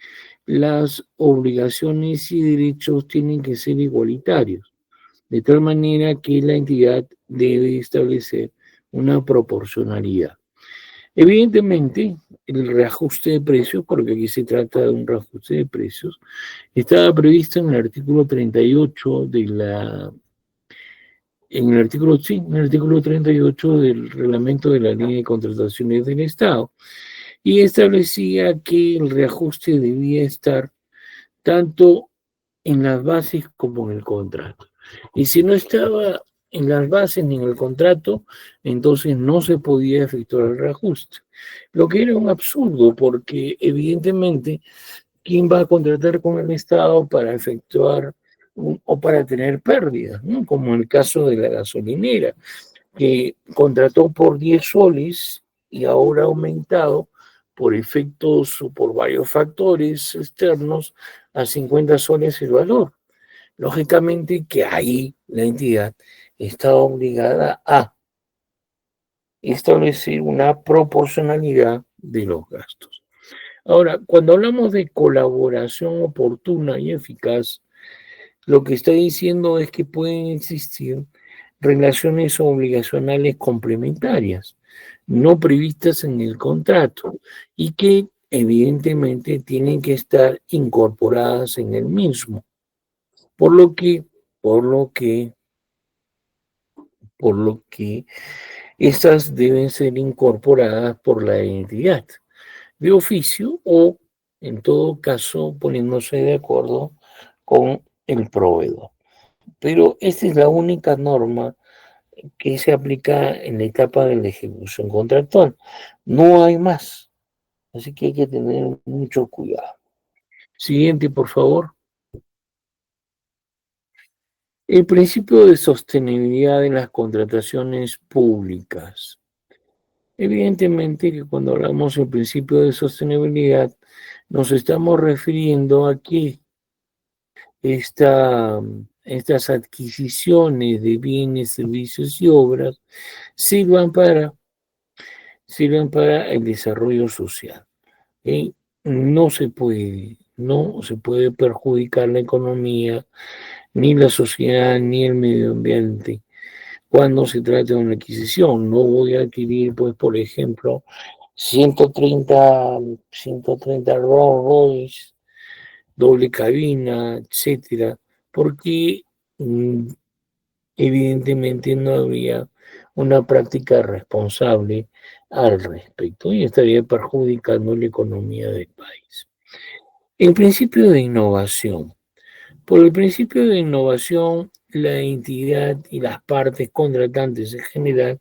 las obligaciones y derechos tienen que ser igualitarios, de tal manera que la entidad debe establecer una proporcionalidad. Evidentemente, el reajuste de precios, porque aquí se trata de un reajuste de precios, estaba previsto en el artículo 38 en el artículo 38 del reglamento de la ley de contrataciones del Estado, y establecía que el reajuste debía estar tanto en las bases como en el contrato. Y si no estaba en las bases ni en el contrato, entonces no se podía efectuar el reajuste. Lo que era un absurdo, porque evidentemente, ¿quién va a contratar con el Estado para efectuar o para tener pérdidas, ¿no? Como en el caso de la gasolinera, que contrató por 10 soles y ahora ha aumentado por efectos o por varios factores externos a 50 soles el valor. Lógicamente que ahí la entidad está obligada a establecer una proporcionalidad de los gastos. Ahora, cuando hablamos de colaboración oportuna y eficaz, lo que está diciendo es que pueden existir relaciones obligacionales complementarias, no previstas en el contrato, y que evidentemente tienen que estar incorporadas en el mismo. Por lo que, por lo que, por lo que estas deben ser incorporadas por la entidad de oficio o, en todo caso, poniéndose de acuerdo con el proveedor. Pero esta es la única norma que se aplica en la etapa de la ejecución contractual. No hay más, así que hay que tener mucho cuidado. Siguiente, por favor. El principio de sostenibilidad en las contrataciones públicas. Evidentemente que cuando hablamos del principio de sostenibilidad, nos estamos refiriendo a que estas adquisiciones de bienes, servicios y obras sirvan para, sirvan para el desarrollo social. ¿Ok? No se puede, no se puede perjudicar la economía, ni la sociedad, ni el medio ambiente cuando se trata de una adquisición. No voy a adquirir, pues, por ejemplo, 130, 130 Rolls Royce, doble cabina, etcétera, porque evidentemente no habría una práctica responsable al respecto y estaría perjudicando la economía del país. El principio de innovación. Por el principio de innovación, la entidad y las partes contratantes en general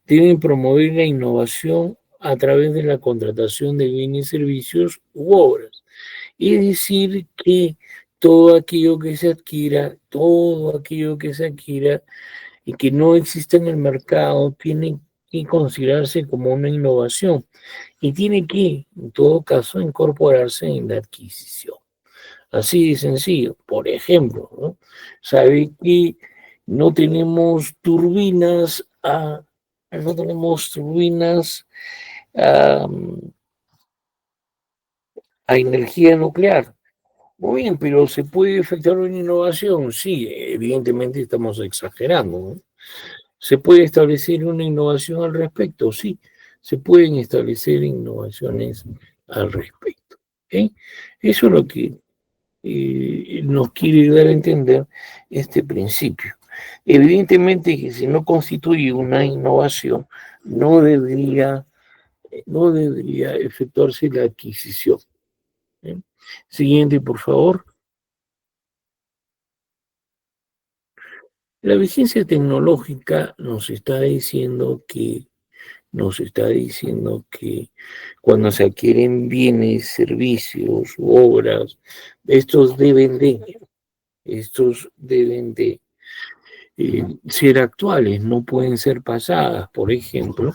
deben promover la innovación a través de la contratación de bienes, servicios u obras. Es decir, que todo aquello que se adquiera y que no existe en el mercado tiene que considerarse como una innovación y tiene que, en todo caso, incorporarse en la adquisición. Así de sencillo. Por ejemplo, ¿no? Sabe que no tenemos turbinas, no tenemos turbinas a, a energía nuclear. Muy bien, pero ¿se puede efectuar una innovación? Sí, evidentemente estamos exagerando, ¿no? ¿Se puede establecer una innovación al respecto? Sí, se pueden establecer innovaciones al respecto. ¿Ok? Eso es lo que nos quiere dar a entender este principio. Evidentemente que si no constituye una innovación, no debería, no debería efectuarse la adquisición. ¿Eh? Siguiente, por favor. La vigencia tecnológica nos está diciendo que cuando se adquieren bienes, servicios u obras, estos deben de, estos deben de ser actuales, no pueden ser pasadas. Por ejemplo,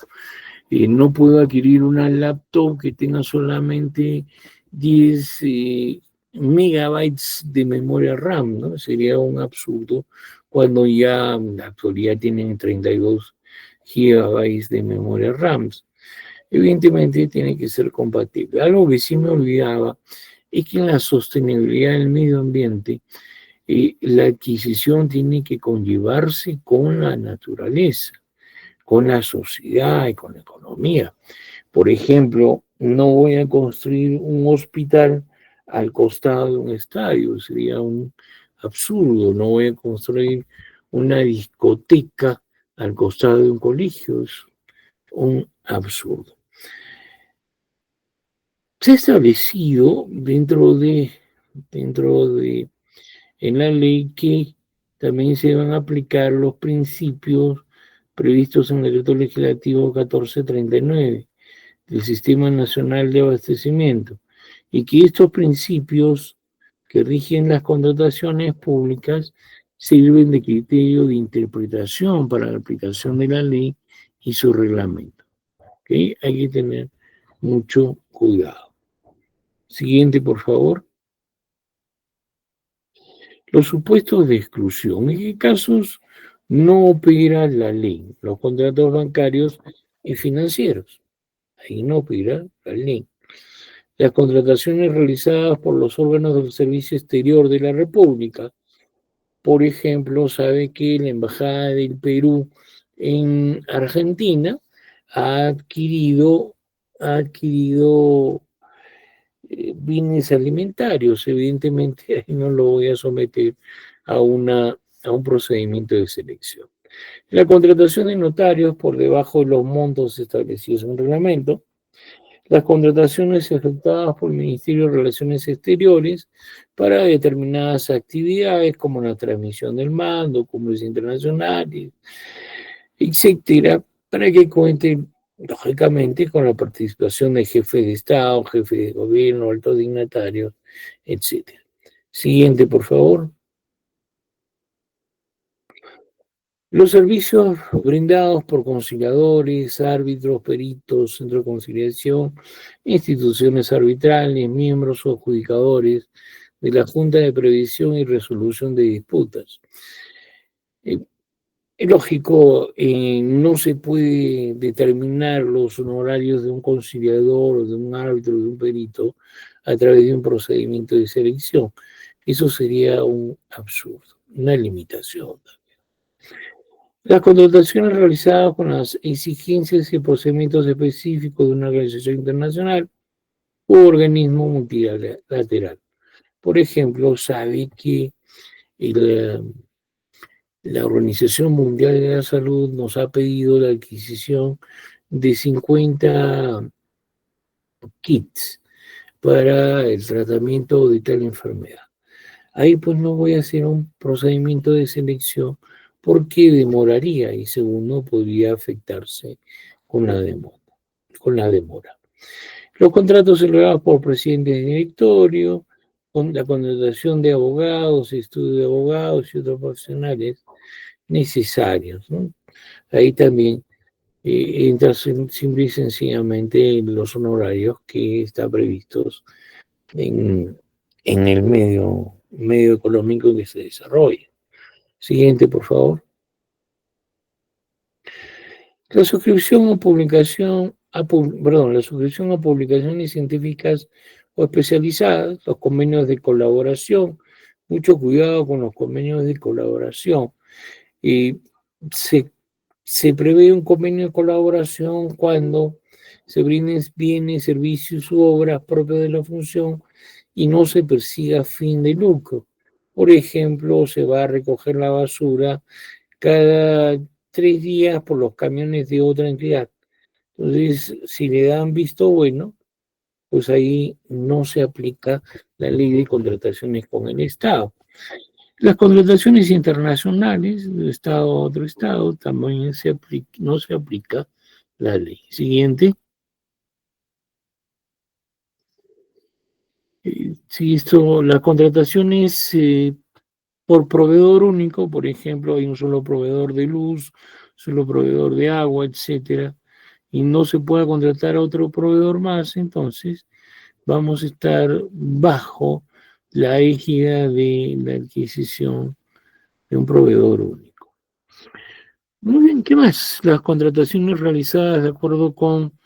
no puedo adquirir una laptop que tenga solamente 10 megabytes de memoria RAM, ¿no? Sería un absurdo cuando ya en la actualidad tienen 32 gigabytes de memoria RAM. Evidentemente tiene que ser compatible. Algo que sí me olvidaba es que en la sostenibilidad del medio ambiente, la adquisición tiene que conllevarse con la naturaleza, con la sociedad y con la economía. Por ejemplo, no voy a construir un hospital al costado de un estadio, sería un absurdo. No voy a construir una discoteca al costado de un colegio, es un absurdo. Se ha establecido dentro de en la ley que también se van a aplicar los principios previstos en el decreto legislativo 1439 del Sistema Nacional de Abastecimiento y que estos principios que rigen las contrataciones públicas sirven de criterio de interpretación para la aplicación de la ley y su reglamento. ¿Okay? Hay que tener mucho cuidado. Siguiente, por favor. Los supuestos de exclusión. ¿En qué casos no opera la ley? Los contratos bancarios y financieros. Ahí no opera la ley. Las contrataciones realizadas por los órganos del Servicio Exterior de la República. Por ejemplo, sabe que la Embajada del Perú en Argentina ha adquirido bienes alimentarios. Evidentemente, ahí no lo voy a someter a, a un procedimiento de selección. La contratación de notarios por debajo de los montos establecidos en el reglamento. Las contrataciones efectuadas por el Ministerio de Relaciones Exteriores para determinadas actividades como la transmisión del mando, cumbres internacionales, etcétera, para que cuenten, lógicamente, con la participación de jefes de Estado, jefes de gobierno, altos dignatarios, etcétera. Siguiente, por favor. Los servicios brindados por conciliadores, árbitros, peritos, centro de conciliación, instituciones arbitrales, miembros o adjudicadores de la Junta de Previsión y Resolución de Disputas. Es lógico, no se puede determinar los honorarios de un conciliador, o de un árbitro, de un perito, a través de un procedimiento de selección. Eso sería un absurdo, una limitación. Las contrataciones realizadas con las exigencias y procedimientos específicos de una organización internacional u organismo multilateral. Por ejemplo, sabe que el, la Organización Mundial de la Salud nos ha pedido la adquisición de 50 kits para el tratamiento de tal enfermedad. Ahí pues no voy a hacer un procedimiento de selección porque demoraría y segundo podría afectarse con la demora. Los contratos celebrados por presidente de directorio, con la contratación de abogados, estudio de abogados y otros profesionales necesarios, ¿no? Ahí también entra simple y sencillamente los honorarios que están previstos en, en el medio económico que se desarrolla. Siguiente, por favor. La suscripción o publicación, la suscripción a publicaciones científicas o especializadas, los convenios de colaboración, mucho cuidado con los convenios de colaboración. Se, se prevé un convenio de colaboración cuando se brinden bienes, servicios u obras propias de la función y no se persiga fin de lucro. Por ejemplo, se va a recoger la basura cada 3 días por los camiones de otra entidad. Entonces, si le dan visto bueno, pues ahí no se aplica la ley de contrataciones con el Estado. Las contrataciones internacionales de Estado a otro Estado también no se aplica la ley. Siguiente. Si esto, las contrataciones por proveedor único, por ejemplo, hay un solo proveedor de luz, solo proveedor de agua, etcétera, y no se puede contratar a otro proveedor más, entonces vamos a estar bajo la égida de la adquisición de un proveedor único. Muy bien, ¿qué más? Las contrataciones realizadas de acuerdo con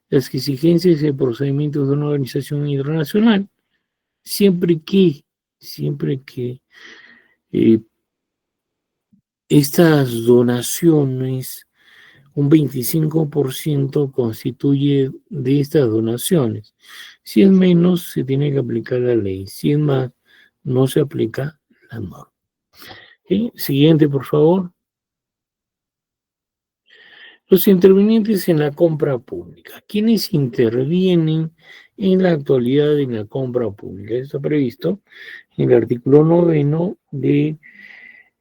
las exigencias y procedimientos de una organización internacional, siempre que eh, estas donaciones, un 25% constituye de estas donaciones. Si es menos, se tiene que aplicar la ley. Si es más, no se aplica la norma. ¿Sí? Siguiente, por favor. Los intervinientes en la compra pública. ¿Quiénes intervienen en la actualidad en la compra pública? Está previsto en el artículo 9 de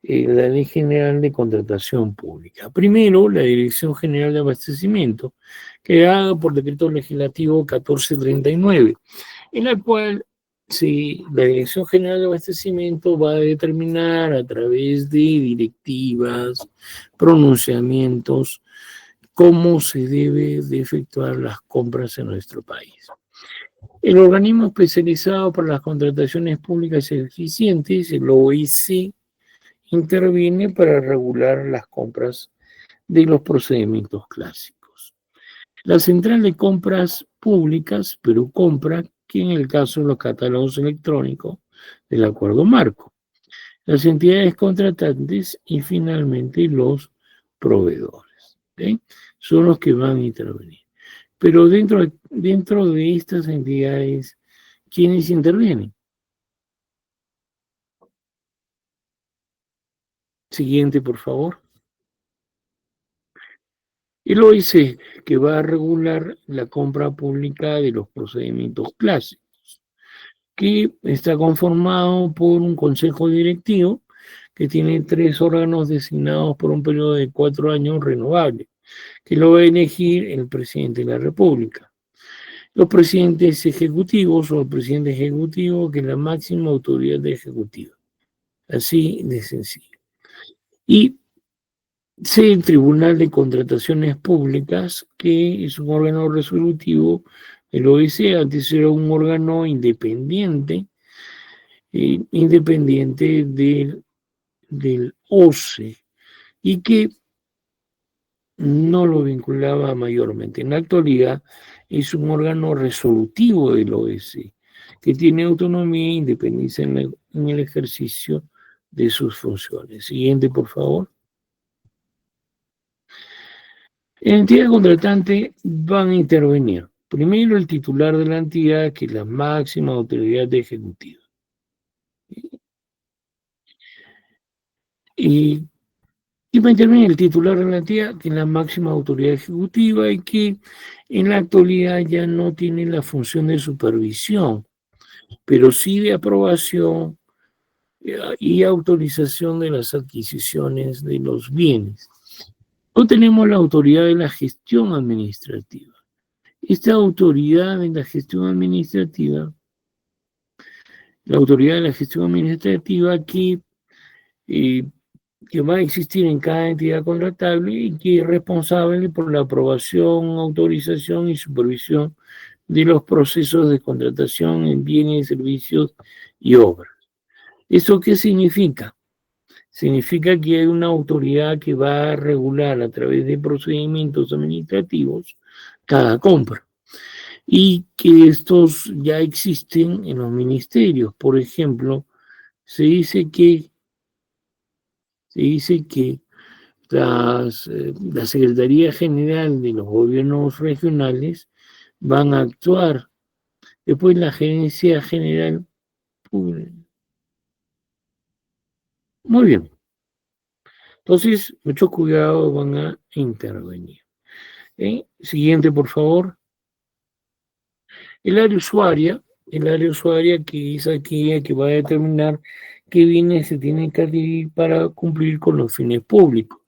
la Ley General de Contratación Pública. Primero, la Dirección General de Abastecimiento, creada por Decreto Legislativo 1439, en la cual la Dirección General de Abastecimiento va a determinar a través de directivas, pronunciamientos, cómo se debe de efectuar las compras en nuestro país. El organismo especializado para las contrataciones públicas eficientes, el OIC, interviene para regular las compras de los procedimientos clásicos. La Central de Compras Públicas, Perú Compra, que en el caso de los catálogos electrónicos del acuerdo marco, las entidades contratantes y finalmente los proveedores. ¿Sí? Son los que van a intervenir. Pero dentro de estas entidades, ¿quiénes intervienen? Siguiente, por favor. Y lo dice que va a regular la compra pública de los procedimientos clásicos, que está conformado por un consejo directivo que tiene 3 órganos designados por un periodo de 4 años renovable, que lo va a elegir el presidente de la República. Los presidentes ejecutivos o el presidente ejecutivo, que es la máxima autoridad ejecutiva. Así de sencillo. Y el Tribunal de Contrataciones Públicas, que es un órgano resolutivo, el OIC, antes era un órgano independiente del OCE, y que no lo vinculaba mayormente. En la actualidad es un órgano resolutivo del OIC, que tiene autonomía e independencia en el ejercicio de sus funciones. Siguiente, por favor. En la entidad contratante van a intervenir primero el titular de la entidad, que es la máxima autoridad ejecutiva. Y va a intervenir el titular de la entidad, que es la máxima autoridad ejecutiva y que en la actualidad ya no tiene la función de supervisión, pero sí de aprobación y autorización de las adquisiciones de los bienes. No tenemos la autoridad de la gestión administrativa. Esta autoridad de la gestión administrativa, eh, que va a existir en cada entidad contratable y que es responsable por la aprobación, autorización y supervisión de los procesos de contratación en bienes, servicios y obras. ¿Eso qué significa? Significa que hay una autoridad que va a regular a través de procedimientos administrativos cada compra y que estos ya existen en los ministerios. Por ejemplo, se dice que la Secretaría General de los Gobiernos Regionales van a actuar. Después la Gerencia General Pública. Muy bien. Entonces, mucho cuidado, van a intervenir. Siguiente, por favor. El área usuaria que es aquella que va a determinar qué bienes se tienen que adquirir para cumplir con los fines públicos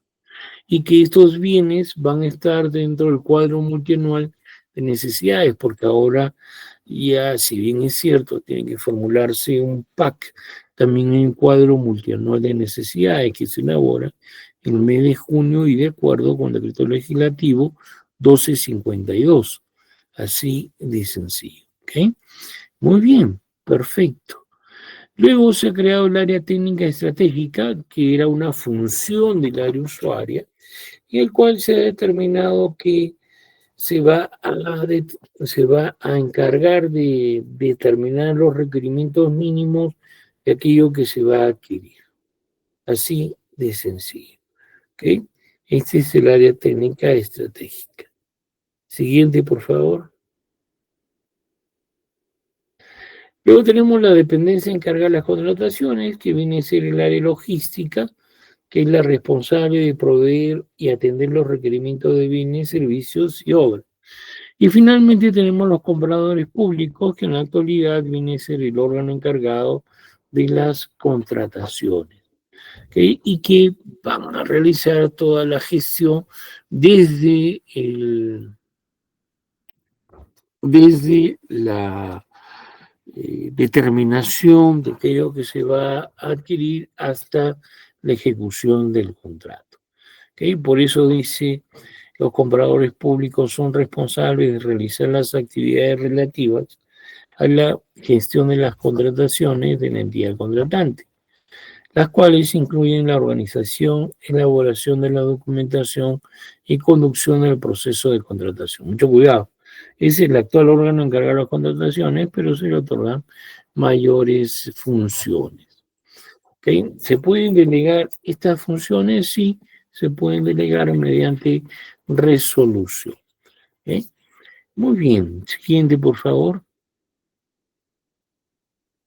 y que estos bienes van a estar dentro del cuadro multianual de necesidades, porque ahora ya, si bien es cierto, tiene que formularse un PAC, también hay un cuadro multianual de necesidades que se elabora en el mes de junio y de acuerdo con el decreto legislativo 1252. Así de sencillo. ¿Ok? Muy bien, perfecto. Luego se ha creado el área técnica estratégica, que era una función del área usuaria, en el cual se ha determinado que se va a encargar de determinar los requerimientos mínimos de aquello que se va a adquirir. Así de sencillo. ¿Ok? Este es el área técnica estratégica. Siguiente, por favor. Luego tenemos la dependencia encargada de las contrataciones, que viene a ser el área logística, que es la responsable de proveer y atender los requerimientos de bienes, servicios y obras. Y finalmente tenemos los compradores públicos, que en la actualidad viene a ser el órgano encargado de las contrataciones, ¿okay? Y que van a realizar toda la gestión desde la determinación de aquello que se va a adquirir hasta la ejecución del contrato. ¿Okay? Por eso dice, los compradores públicos son responsables de realizar las actividades relativas a la gestión de las contrataciones de la entidad contratante, las cuales incluyen la organización, elaboración de la documentación y conducción del proceso de contratación. Mucho cuidado. Es el actual órgano encargado de las contrataciones, pero se le otorgan mayores funciones. ¿Okay? ¿Se pueden delegar estas funciones? Sí, se pueden delegar mediante resolución. ¿Okay? Muy bien. Siguiente, por favor.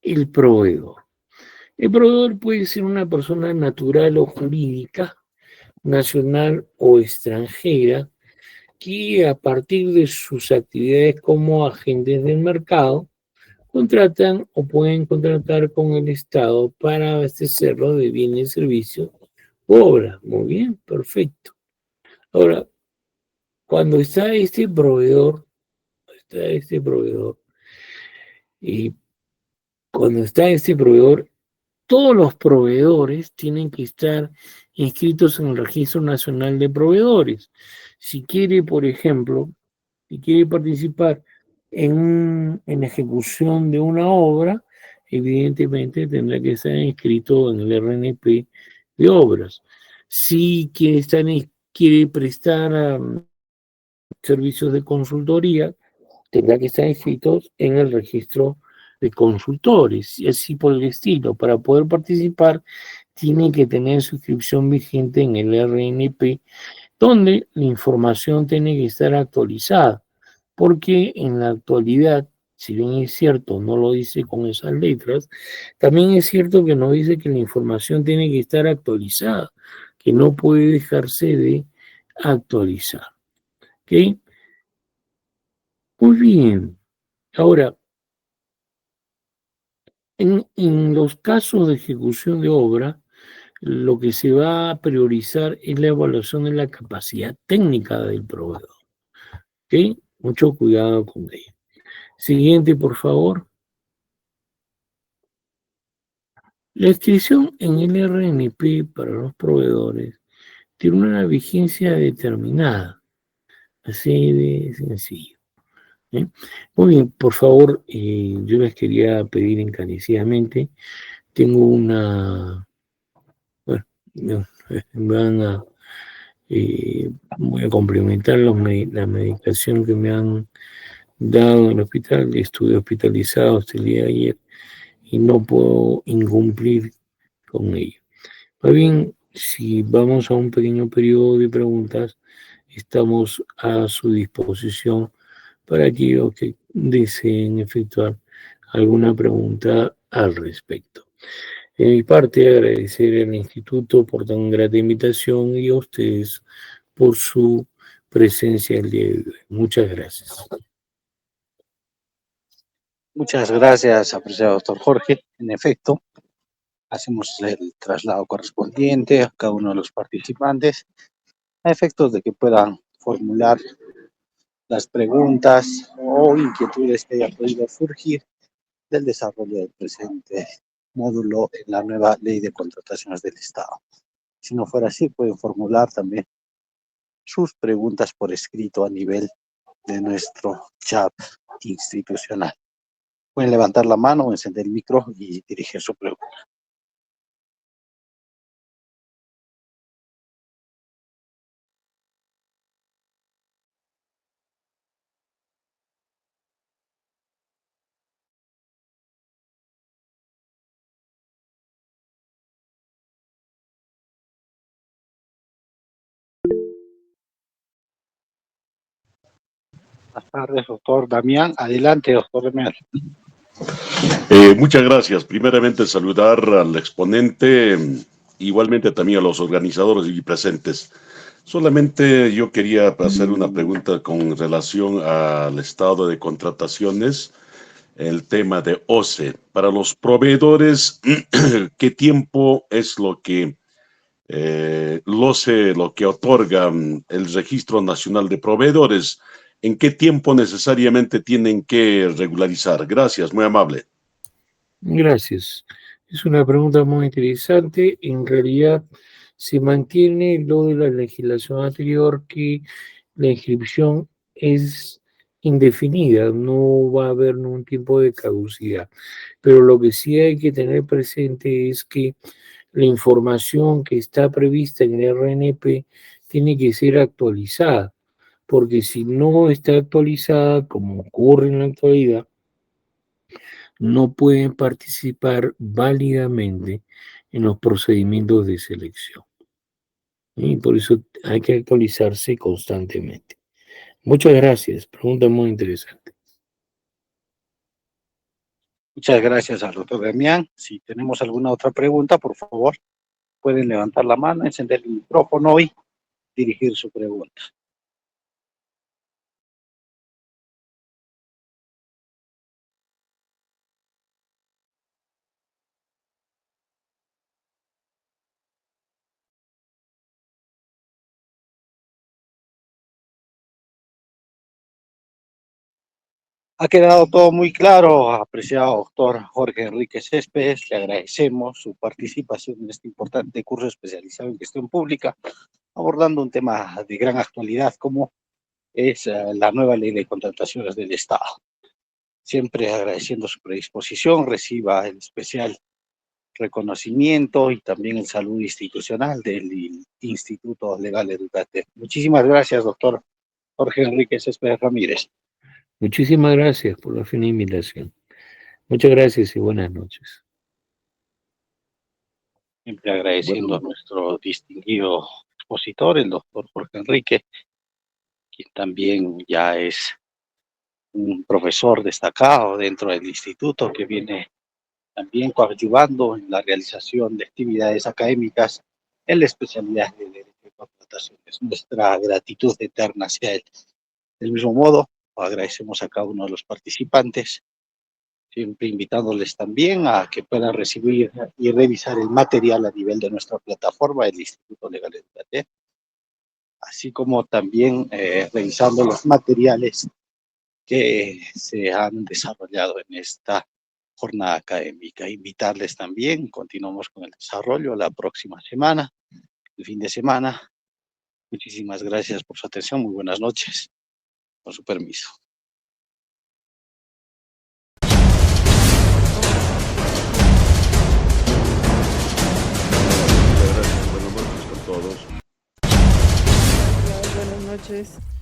El proveedor. El proveedor puede ser una persona natural o jurídica, nacional o extranjera, que a partir de sus actividades como agentes del mercado, contratan o pueden contratar con el Estado para abastecerlo de bienes, servicios u obras. Muy bien, perfecto. Ahora, cuando está este proveedor, y cuando está este proveedor, todos los proveedores tienen que estar inscritos en el Registro Nacional de Proveedores. Si quiere, por ejemplo, si quiere participar en la ejecución de una obra, evidentemente tendrá que estar inscrito en el RNP de obras. Si quiere prestar servicios de consultoría, tendrá que estar inscritos en el Registro de consultores y así por el estilo. Para poder participar, tiene que tener suscripción vigente en el RNP, donde la información tiene que estar actualizada, porque en la actualidad, si bien es cierto, no lo dice con esas letras, también es cierto que nos dice que la información tiene que estar actualizada, que no puede dejarse de actualizar. ¿Ok? Muy bien. Ahora, en los casos de ejecución de obra, lo que se va a priorizar es la evaluación de la capacidad técnica del proveedor. ¿Ok? Mucho cuidado con ello. Siguiente, por favor. La inscripción en el RNP para los proveedores tiene una vigencia determinada, así de sencillo. ¿Eh? Muy bien, por favor, yo les quería pedir encarecidamente, tengo una, bueno, van a, voy a complementar la medicación que me han dado en el hospital, estuve hospitalizado hasta el día de ayer y no puedo incumplir con ello. Más bien, si vamos a un pequeño periodo de preguntas, estamos a su disposición para aquellos que deseen efectuar alguna pregunta al respecto. De mi parte, agradecer al Instituto por tan grata invitación y a ustedes por su presencia el día de hoy. Muchas gracias. Muchas gracias, apreciado doctor Jorge. En efecto, hacemos el traslado correspondiente a cada uno de los participantes a efectos de que puedan formular las preguntas o inquietudes que hayan podido surgir del desarrollo del presente módulo en la nueva ley de contrataciones del Estado. Si no fuera así, pueden formular también sus preguntas por escrito a nivel de nuestro chat institucional. Pueden levantar la mano o encender el micro y dirigir su pregunta. Buenas tardes, doctor Damián. Adelante, doctor Damián. Muchas gracias. Primeramente, saludar al exponente, igualmente también a los organizadores y presentes. Solamente yo quería hacer una pregunta con relación al estado de contrataciones, el tema de OCE. Para los proveedores, ¿qué tiempo es lo que lo que otorga el Registro Nacional de Proveedores? ¿En qué tiempo necesariamente tienen que regularizar? Gracias, muy amable. Gracias. Es una pregunta muy interesante. En realidad se mantiene lo de la legislación anterior, que la inscripción es indefinida, no va a haber ningún tiempo de caducidad. Pero lo que sí hay que tener presente es que la información que está prevista en el RNP tiene que ser actualizada, porque si no está actualizada, como ocurre en la actualidad, no pueden participar válidamente en los procedimientos de selección. Y por eso hay que actualizarse constantemente. Muchas gracias. Pregunta muy interesante. Muchas gracias al doctor Damián. Si tenemos alguna otra pregunta, por favor, pueden levantar la mano, encender el micrófono y dirigir su pregunta. Ha quedado todo muy claro, apreciado doctor Jorge Enrique Céspedes. Le agradecemos su participación en este importante curso especializado en gestión pública, abordando un tema de gran actualidad como es la nueva ley de contrataciones del Estado. Siempre agradeciendo su predisposición, reciba el especial reconocimiento y también el saludo institucional del Instituto Legal Educativo. Muchísimas gracias, doctor Jorge Enrique Céspedes Ramírez. Muchísimas gracias por la fina invitación. Muchas gracias y buenas noches. Siempre agradeciendo a Bueno, nuestro distinguido expositor, el doctor Jorge Enrique, quien también ya es un profesor destacado dentro del instituto, que viene también coadyuvando en la realización de actividades académicas en la especialidad de Derecho de Contrataciones. Nuestra gratitud eterna hacia él. Del mismo modo, agradecemos a cada uno de los participantes, siempre invitándoles también a que puedan recibir y revisar el material a nivel de nuestra plataforma del Instituto Legal Educativo, así como también revisando los materiales que se han desarrollado en esta jornada académica. Invitarles también, continuamos con el desarrollo la próxima semana, el fin de semana. Muchísimas gracias por su atención, muy buenas noches, con su permiso. muchas gracias. Buenas noches con todos. Buenas noches.